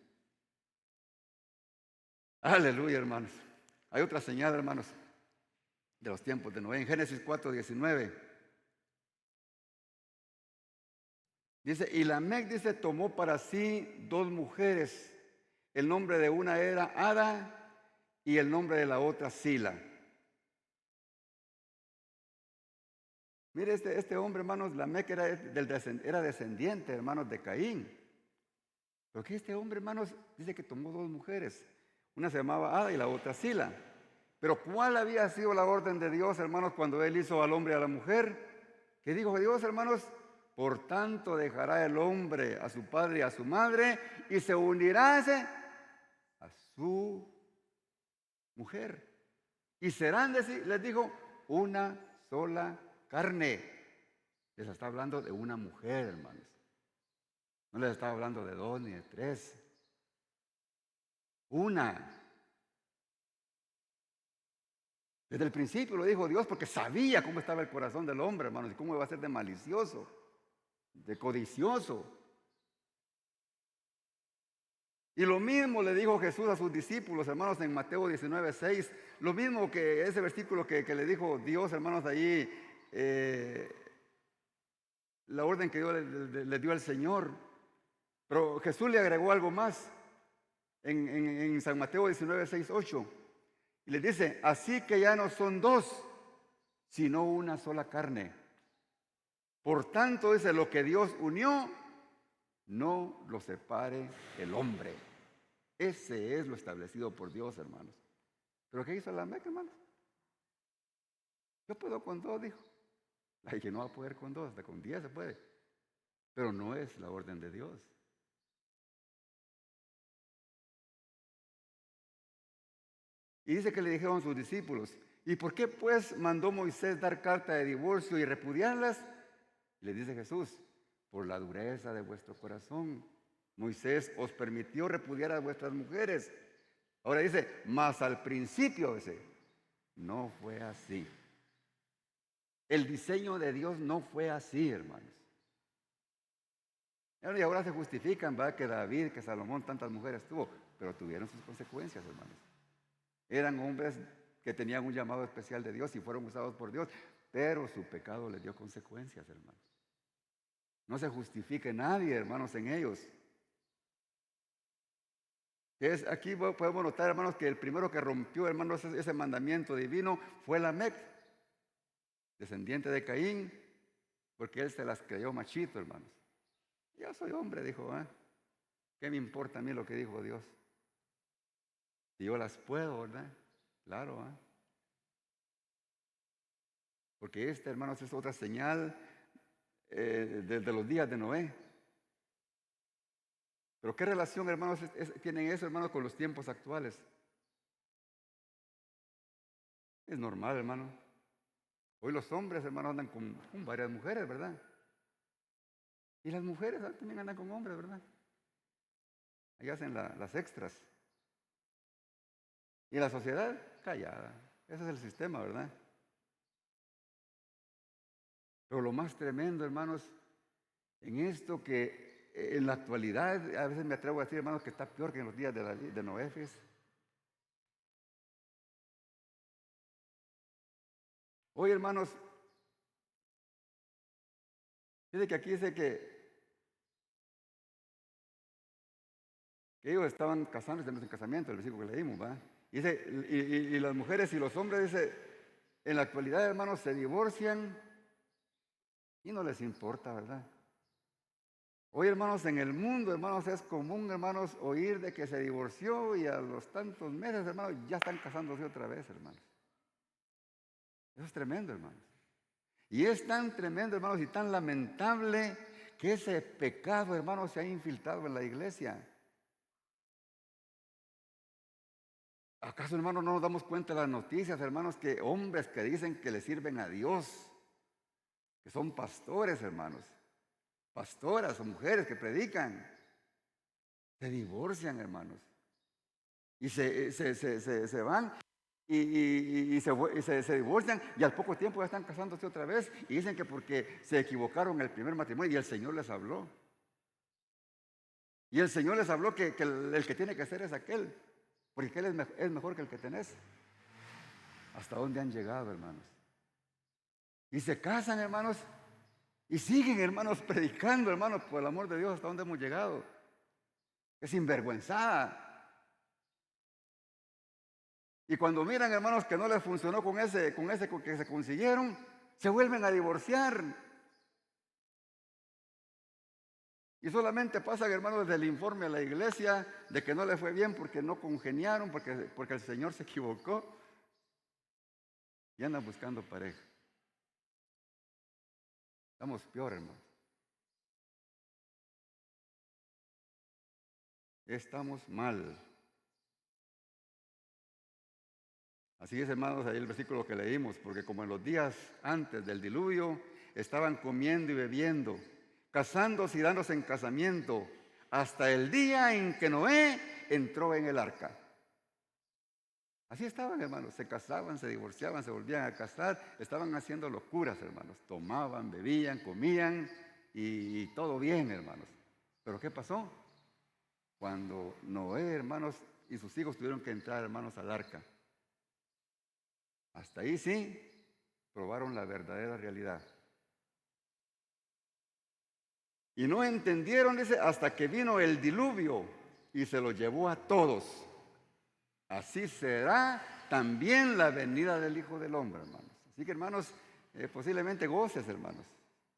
Aleluya, hermanos. Hay otra señal, hermanos, de los tiempos de Noé. En Génesis 4:19 dice, y Lamec, dice, tomó para sí 2 mujeres. El nombre de una era Ada y el nombre de la otra Sila. Mire, este hombre, hermanos, Lamec era descendiente, hermanos, de Caín. Pero que este hombre, hermanos, dice que tomó 2 mujeres. Una se llamaba Ada y la otra Sila. Pero ¿cuál había sido la orden de Dios, hermanos, cuando Él hizo al hombre y a la mujer? ¿Qué dijo Dios, hermanos? Por tanto dejará el hombre a su padre y a su madre y se unirá a su mujer. Y serán, les dijo, una sola carne. Les está hablando de una mujer, hermanos. No les está hablando de 2 ni de 3. Una. Desde el principio lo dijo Dios porque sabía cómo estaba el corazón del hombre, hermanos, y cómo iba a ser de malicioso, de codicioso. Y lo mismo le dijo Jesús a sus discípulos, hermanos, en Mateo 19:6. Lo mismo que ese versículo que le dijo Dios, hermanos, allí, la orden que Dios le dio al Señor. Pero Jesús le agregó algo más en San Mateo 19:6-8. Y le dice, así que ya no son 2, sino una sola carne. Por tanto, dice, lo que Dios unió, no lo separe el hombre. Ese es lo establecido por Dios, hermanos. ¿Pero qué hizo Lamec, hermanos? Yo puedo con 2, dijo. Ay, que no va a poder con 2, hasta con 10 se puede. Pero no es la orden de Dios. Y dice que le dijeron sus discípulos, ¿y por qué pues mandó Moisés dar carta de divorcio y repudiarlas? Le dice Jesús, por la dureza de vuestro corazón. Moisés os permitió repudiar a vuestras mujeres. Ahora dice, mas al principio, dice, no fue así. El diseño de Dios no fue así, hermanos. Y ahora se justifican, ¿verdad? Que David, que Salomón, tantas mujeres tuvo, pero tuvieron sus consecuencias, hermanos. Eran hombres que tenían un llamado especial de Dios y fueron usados por Dios, pero su pecado les dio consecuencias, hermanos. No se justifique nadie, hermanos, en ellos. Aquí podemos notar, hermanos, que el primero que rompió, hermanos, ese mandamiento divino fue Lamec, descendiente de Caín, porque él se las creyó machito, hermanos. Yo soy hombre, dijo, ¿qué me importa a mí lo que dijo Dios? Si yo las puedo, ¿verdad? Claro, porque hermanos, es otra señal desde los días de Noé. Pero ¿qué relación, hermanos, tienen eso, hermanos, con los tiempos actuales? Es normal, hermano. Hoy los hombres, hermanos, andan con varias mujeres, ¿verdad? Y las mujeres también andan con hombres, ¿verdad? Ahí hacen las extras. Y la sociedad, callada. Ese es el sistema, ¿verdad? Pero lo más tremendo, hermanos, en esto que en la actualidad, a veces me atrevo a decir, hermanos, que está peor que en los días de Noé, fíjese. Hoy, hermanos, fíjese que aquí dice que ellos estaban casándose en casamiento, el versículo que leímos, ¿va? Dice, y las mujeres y los hombres, dice, en la actualidad, hermanos, se divorcian y no les importa, ¿verdad? Hoy, hermanos, en el mundo, hermanos, es común, hermanos, oír de que se divorció y a los tantos meses, hermanos, ya están casándose otra vez, hermanos. Eso es tremendo, hermanos. Y es tan tremendo, hermanos, y tan lamentable que ese pecado, hermanos, se ha infiltrado en la iglesia. ¿Acaso, hermanos, no nos damos cuenta de las noticias, hermanos, que hombres que dicen que le sirven a Dios, que son pastores, hermanos, pastoras o mujeres que predican, se divorcian, hermanos, y se van y se divorcian y al poco tiempo ya están casándose otra vez y dicen que porque se equivocaron en el primer matrimonio y el Señor les habló. Y el Señor les habló que el que tiene que hacer es aquel, porque él es mejor que el que tenés. ¿Hasta dónde han llegado, hermanos? Y se casan, hermanos, y siguen, hermanos, predicando, hermanos, por el amor de Dios, hasta dónde hemos llegado. Es sinvergüenzada. Y cuando miran, hermanos, que no les funcionó con ese que se consiguieron, se vuelven a divorciar. Y solamente pasan, hermanos, del informe a la iglesia de que no le fue bien porque no congeniaron, porque el Señor se equivocó. Y andan buscando pareja. Estamos peor, hermanos. Estamos mal. Así es, hermanos, ahí el versículo que leímos, porque como en los días antes del diluvio, estaban comiendo y bebiendo, casándose y dándose en casamiento, hasta el día en que Noé entró en el arca. Así estaban, hermanos, se casaban, se divorciaban, se volvían a casar, estaban haciendo locuras, hermanos, tomaban, bebían, comían y todo bien, hermanos. Pero ¿qué pasó? Cuando Noé, hermanos, y sus hijos tuvieron que entrar, hermanos, al arca. Hasta ahí sí, probaron la verdadera realidad. Y no entendieron, dice, hasta que vino el diluvio y se lo llevó a todos. Así será también la venida del Hijo del Hombre, hermanos. Así que, hermanos, posiblemente goces, hermanos,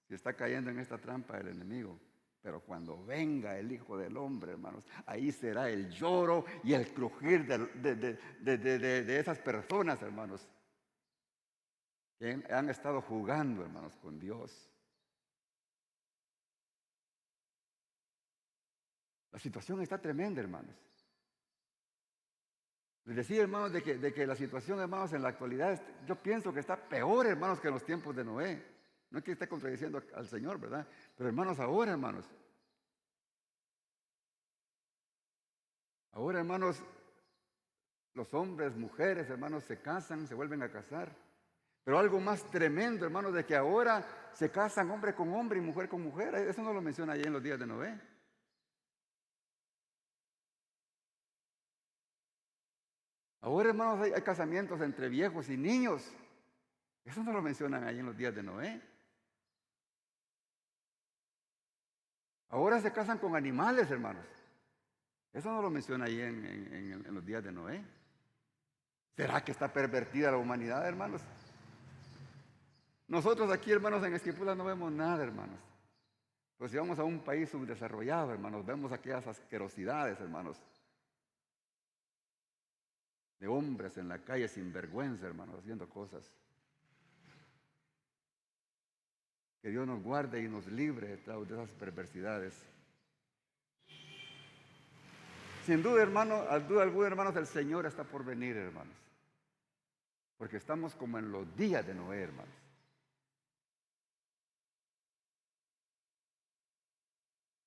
si está cayendo en esta trampa del enemigo. Pero cuando venga el Hijo del Hombre, hermanos, ahí será el lloro y el crujir de esas personas, hermanos, que han estado jugando, hermanos, con Dios. La situación está tremenda, hermanos. Les decía, hermanos, de que la situación, hermanos, en la actualidad, yo pienso que está peor, hermanos, que en los tiempos de Noé. No es que esté contradiciendo al Señor, ¿verdad? Pero, hermanos, ahora, hermanos, los hombres, mujeres, hermanos, se casan, se vuelven a casar. Pero algo más tremendo, hermanos, de que ahora se casan hombre con hombre y mujer con mujer. Eso no lo menciona ahí en los días de Noé. Ahora, hermanos, hay casamientos entre viejos y niños. Eso no lo mencionan ahí en los días de Noé. Ahora se casan con animales, hermanos. Eso no lo menciona ahí en los días de Noé. ¿Será que está pervertida la humanidad, hermanos? Nosotros aquí, hermanos, en Esquipula no vemos nada, hermanos. Pues si vamos a un país subdesarrollado, hermanos, vemos aquellas asquerosidades, hermanos, de hombres en la calle sin vergüenza, hermanos, haciendo cosas. Que Dios nos guarde y nos libre de esas perversidades. Sin duda, hermano, al duda alguna, hermanos, el Señor está por venir, hermanos. Porque estamos como en los días de Noé, hermanos.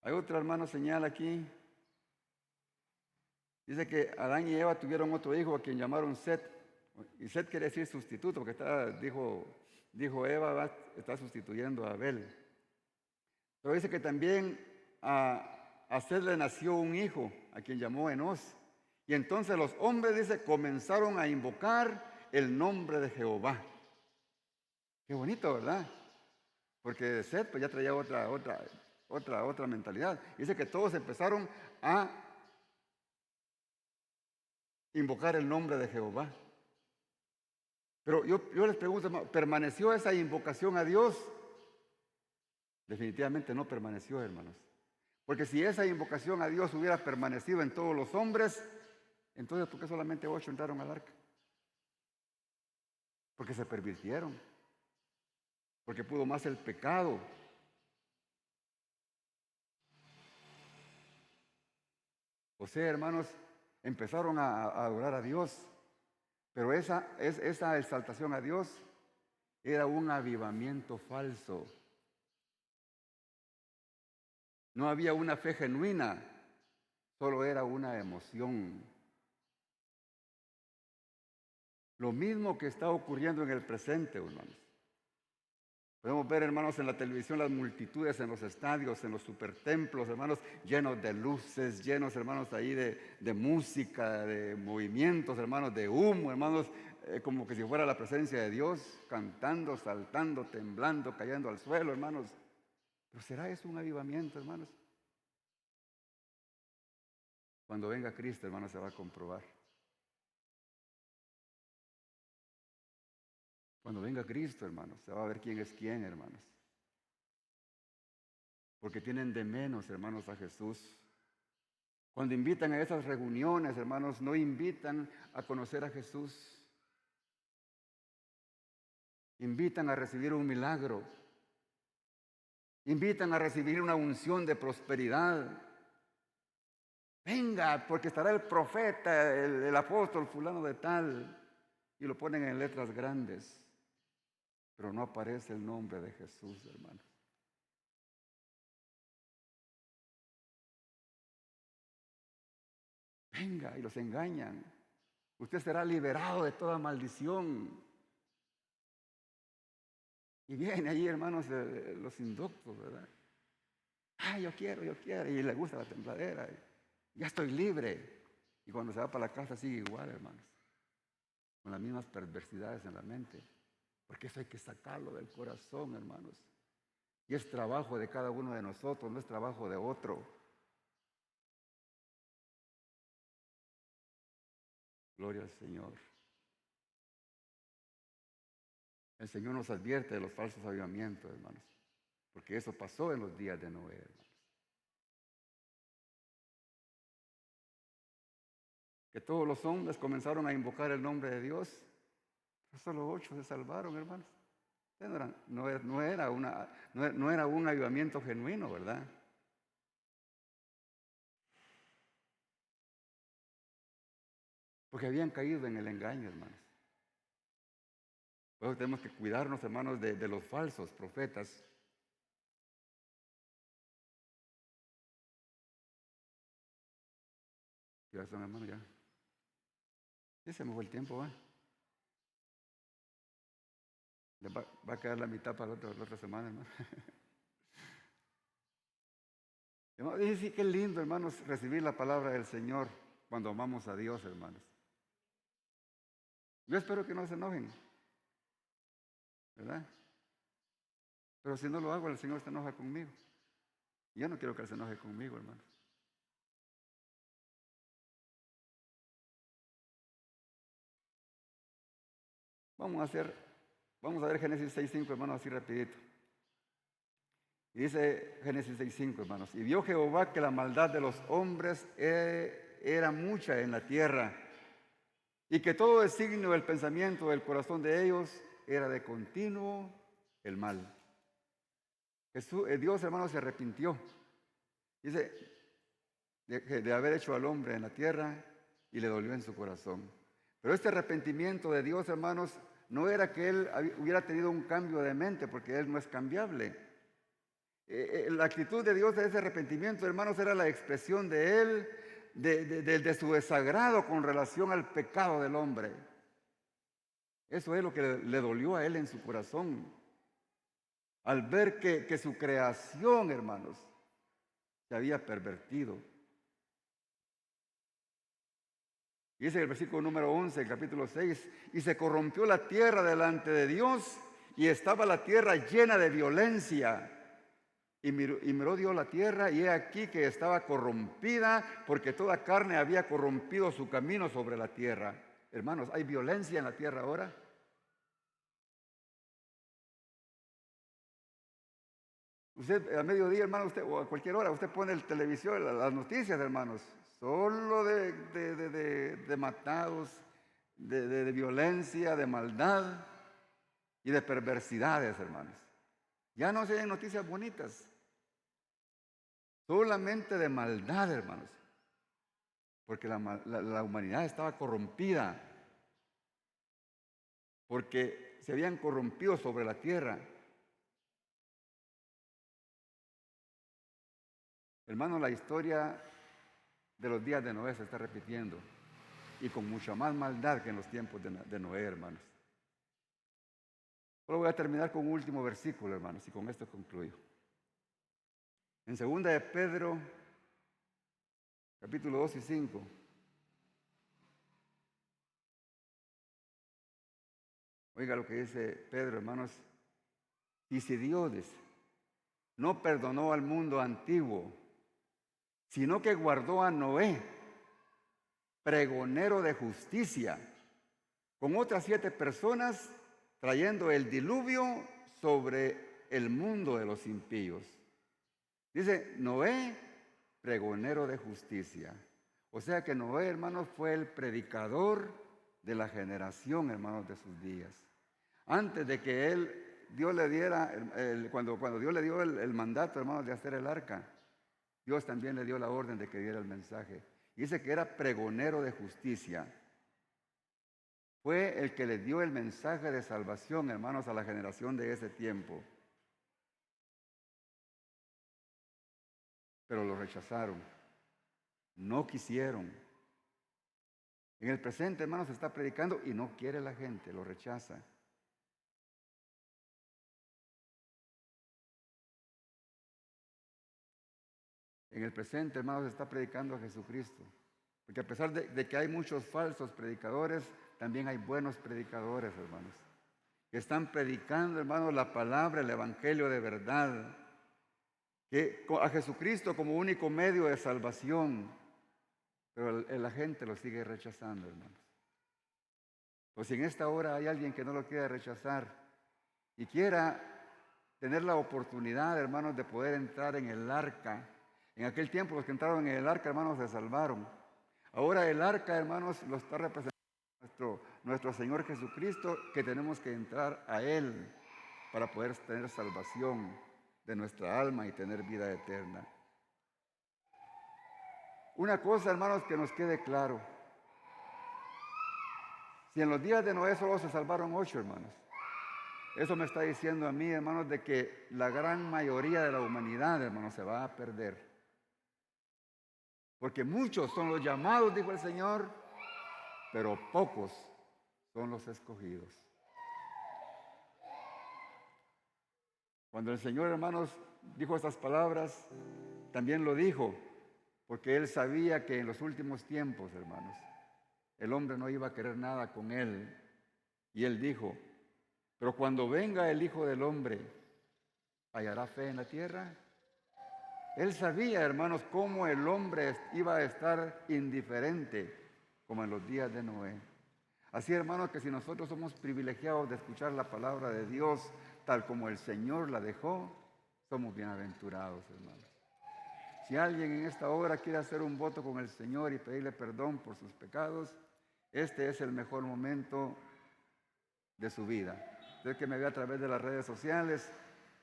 Hay otra, hermano, señal aquí. Dice que Adán y Eva tuvieron otro hijo a quien llamaron Set. Y Set quiere decir sustituto, porque dijo Eva, está sustituyendo a Abel. Pero dice que también a Set le nació un hijo, a quien llamó Enós. Y entonces los hombres, dice, comenzaron a invocar el nombre de Jehová. Qué bonito, ¿verdad? Porque Set pues ya traía otra mentalidad. Dice que todos empezaron a invocar el nombre de Jehová. Pero yo les pregunto, hermano, ¿permaneció esa invocación a Dios? Definitivamente no permaneció, hermanos. Porque si esa invocación a Dios hubiera permanecido en todos los hombres, entonces ¿por qué solamente 8 entraron al arca? Porque se pervirtieron. Porque pudo más el pecado. O sea, hermanos, empezaron a adorar a Dios. Pero esa exaltación a Dios era un avivamiento falso. No había una fe genuina, solo era una emoción. Lo mismo que está ocurriendo en el presente, hermanos. Podemos ver, hermanos, en la televisión las multitudes en los estadios, en los supertemplos, hermanos, llenos de luces, llenos, hermanos, ahí de música, de movimientos, hermanos, de humo, hermanos, como que si fuera la presencia de Dios, cantando, saltando, temblando, cayendo al suelo, hermanos. ¿Pero será eso un avivamiento, hermanos? Cuando venga Cristo, hermanos, se va a comprobar. Cuando venga Cristo, hermanos, se va a ver quién es quién, hermanos. Porque tienen de menos, hermanos, a Jesús. Cuando invitan a esas reuniones, hermanos, no invitan a conocer a Jesús. Invitan a recibir un milagro. Invitan a recibir una unción de prosperidad. Venga, porque estará el profeta, el apóstol fulano de tal. Y lo ponen en letras grandes. Pero no aparece el nombre de Jesús, hermanos. Venga, y los engañan. Usted será liberado de toda maldición. Y viene allí, hermanos, los inductos, ¿verdad? Yo quiero, y le gusta la tembladera. Ya estoy libre. Y cuando se va para la casa sigue igual, hermanos. Con las mismas perversidades en la mente. Porque eso hay que sacarlo del corazón, hermanos. Y es trabajo de cada uno de nosotros, no es trabajo de otro. Gloria al Señor. El Señor nos advierte de los falsos avivamientos, hermanos. Porque eso pasó en los días de Noé, hermanos. Que todos los hombres comenzaron a invocar el nombre de Dios. Pero solo 8 se salvaron, hermanos. No era un avivamiento genuino, ¿verdad? Porque habían caído en el engaño, hermanos. Por eso tenemos que cuidarnos, hermanos, de los falsos profetas. Ya son, hermanos, ya. Ya se me fue el tiempo, ¿va? Va a quedar la mitad para la otra semana, hermano. Y sí, qué lindo, hermanos, recibir la palabra del Señor cuando amamos a Dios, hermanos. Yo espero que no se enojen, ¿verdad? Pero si no lo hago, el Señor se enoja conmigo. Y yo no quiero que Él se enoje conmigo, hermanos. Vamos a ver Génesis 6:5, hermanos, así rapidito. Y dice Génesis 6:5, hermanos. Y vio Jehová que la maldad de los hombres era mucha en la tierra, y que todo designio del pensamiento del corazón de ellos era de continuo el mal. Dios, hermanos, se arrepintió. Dice, de haber hecho al hombre en la tierra y le dolió en su corazón. Pero este arrepentimiento de Dios, hermanos, no era que él hubiera tenido un cambio de mente, porque él no es cambiable. La actitud de Dios de ese arrepentimiento, hermanos, era la expresión de él, de su desagrado con relación al pecado del hombre. Eso es lo que le dolió a él en su corazón, al ver que su creación, hermanos, se había pervertido. Dice el versículo número 11, el capítulo 6, y se corrompió la tierra delante de Dios, y estaba la tierra llena de violencia. Y miró Dios la tierra, y he aquí que estaba corrompida, porque toda carne había corrompido su camino sobre la tierra. Hermanos, ¿hay violencia en la tierra ahora? Usted a mediodía, hermano, usted, o a cualquier hora, usted pone el televisión, las noticias, hermanos, solo de matados, de violencia, de maldad y de perversidades, hermanos. Ya no se ven noticias bonitas, solamente de maldad, hermanos, porque la humanidad estaba corrompida, porque se habían corrompido sobre la tierra. Hermanos, la historia de los días de Noé se está repitiendo, y con mucha más maldad que en los tiempos de Noé, hermanos. Solo voy a terminar con un último versículo, hermanos, y con esto concluyo. En 2 de Pedro, capítulo 2 y 5. Oiga lo que dice Pedro, hermanos. Y si Dios no perdonó al mundo antiguo, sino que guardó a Noé, pregonero de justicia, con otras 7 personas, trayendo el diluvio sobre el mundo de los impíos. Dice, Noé, pregonero de justicia. O sea que Noé, hermanos, fue el predicador de la generación, hermanos, de sus días. Antes de que Dios le diera, cuando Dios le dio el mandato, hermanos, de hacer el arca, Dios también le dio la orden de que diera el mensaje. Dice que era pregonero de justicia. Fue el que le dio el mensaje de salvación, hermanos, a la generación de ese tiempo. Pero lo rechazaron. No quisieron. En el presente, hermanos, se está predicando y no quiere la gente, lo rechaza. En el presente, hermanos, se está predicando a Jesucristo. Porque a pesar de que hay muchos falsos predicadores, también hay buenos predicadores, hermanos. Que están predicando, hermanos, la palabra, el evangelio de verdad. Que a Jesucristo como único medio de salvación. Pero la gente lo sigue rechazando, hermanos. Pues si en esta hora hay alguien que no lo quiere rechazar y quiera tener la oportunidad, hermanos, de poder entrar en el arca. En aquel tiempo los que entraron en el arca, hermanos, se salvaron. Ahora el arca, hermanos, lo está representando nuestro Señor Jesucristo, que tenemos que entrar a Él para poder tener salvación de nuestra alma y tener vida eterna. Una cosa, hermanos, que nos quede claro. Si en los días de Noé solo se salvaron 8, hermanos, eso me está diciendo a mí, hermanos, de que la gran mayoría de la humanidad, hermanos, se va a perder. Porque muchos son los llamados, dijo el Señor, pero pocos son los escogidos. Cuando el Señor, hermanos, dijo estas palabras, también lo dijo, porque Él sabía que en los últimos tiempos, hermanos, el hombre no iba a querer nada con Él. Y Él dijo, pero cuando venga el Hijo del Hombre, ¿hallará fe en la tierra? Él sabía, hermanos, cómo el hombre iba a estar indiferente, como en los días de Noé. Así, hermanos, que si nosotros somos privilegiados de escuchar la palabra de Dios, tal como el Señor la dejó, somos bienaventurados, hermanos. Si alguien en esta hora quiere hacer un voto con el Señor y pedirle perdón por sus pecados, este es el mejor momento de su vida. Usted que me ve a través de las redes sociales,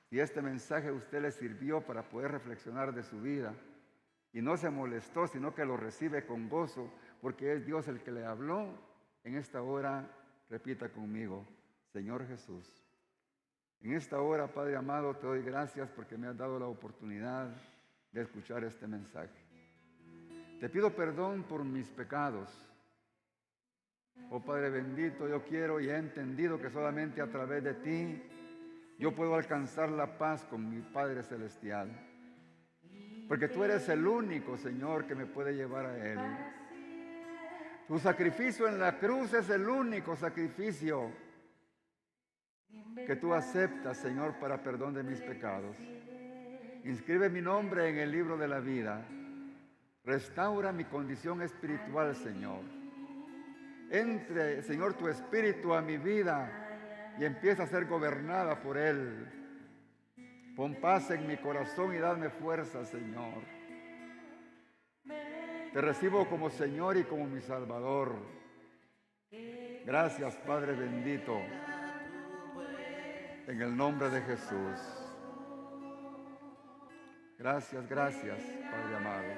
si este mensaje a usted le sirvió para poder reflexionar de su vida y no se molestó, sino que lo recibe con gozo, porque es Dios el que le habló, en esta hora repita conmigo: Señor Jesús, en esta hora, Padre amado, te doy gracias porque me has dado la oportunidad de escuchar este mensaje. Te pido perdón por mis pecados. Oh Padre bendito, yo quiero y he entendido que solamente a través de ti yo puedo alcanzar la paz con mi Padre Celestial. Porque tú eres el único, Señor, que me puede llevar a Él. Tu sacrificio en la cruz es el único sacrificio que tú aceptas, Señor, para perdón de mis pecados. Inscribe mi nombre en el libro de la vida. Restaura mi condición espiritual, Señor. Entre, Señor, tu espíritu a mi vida y empieza a ser gobernada por Él. Pon paz en mi corazón y dame fuerza, Señor. Te recibo como Señor y como mi Salvador. Gracias, Padre bendito. En el nombre de Jesús. Gracias, gracias, Padre amado.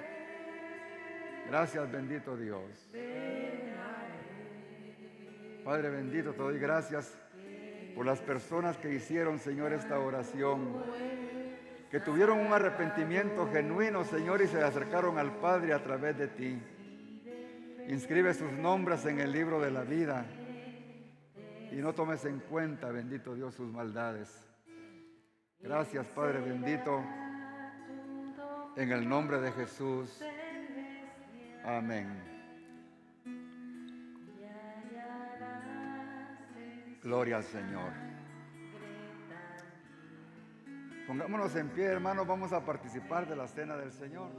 Gracias, bendito Dios. Padre bendito, te doy gracias por las personas que hicieron, Señor, esta oración, que tuvieron un arrepentimiento genuino, Señor, y se acercaron al Padre a través de ti. Inscribe sus nombres en el libro de la vida y no tomes en cuenta, bendito Dios, sus maldades. Gracias, Padre bendito, en el nombre de Jesús. Amén. Gloria al Señor. Pongámonos en pie, hermanos, vamos a participar de la cena del Señor.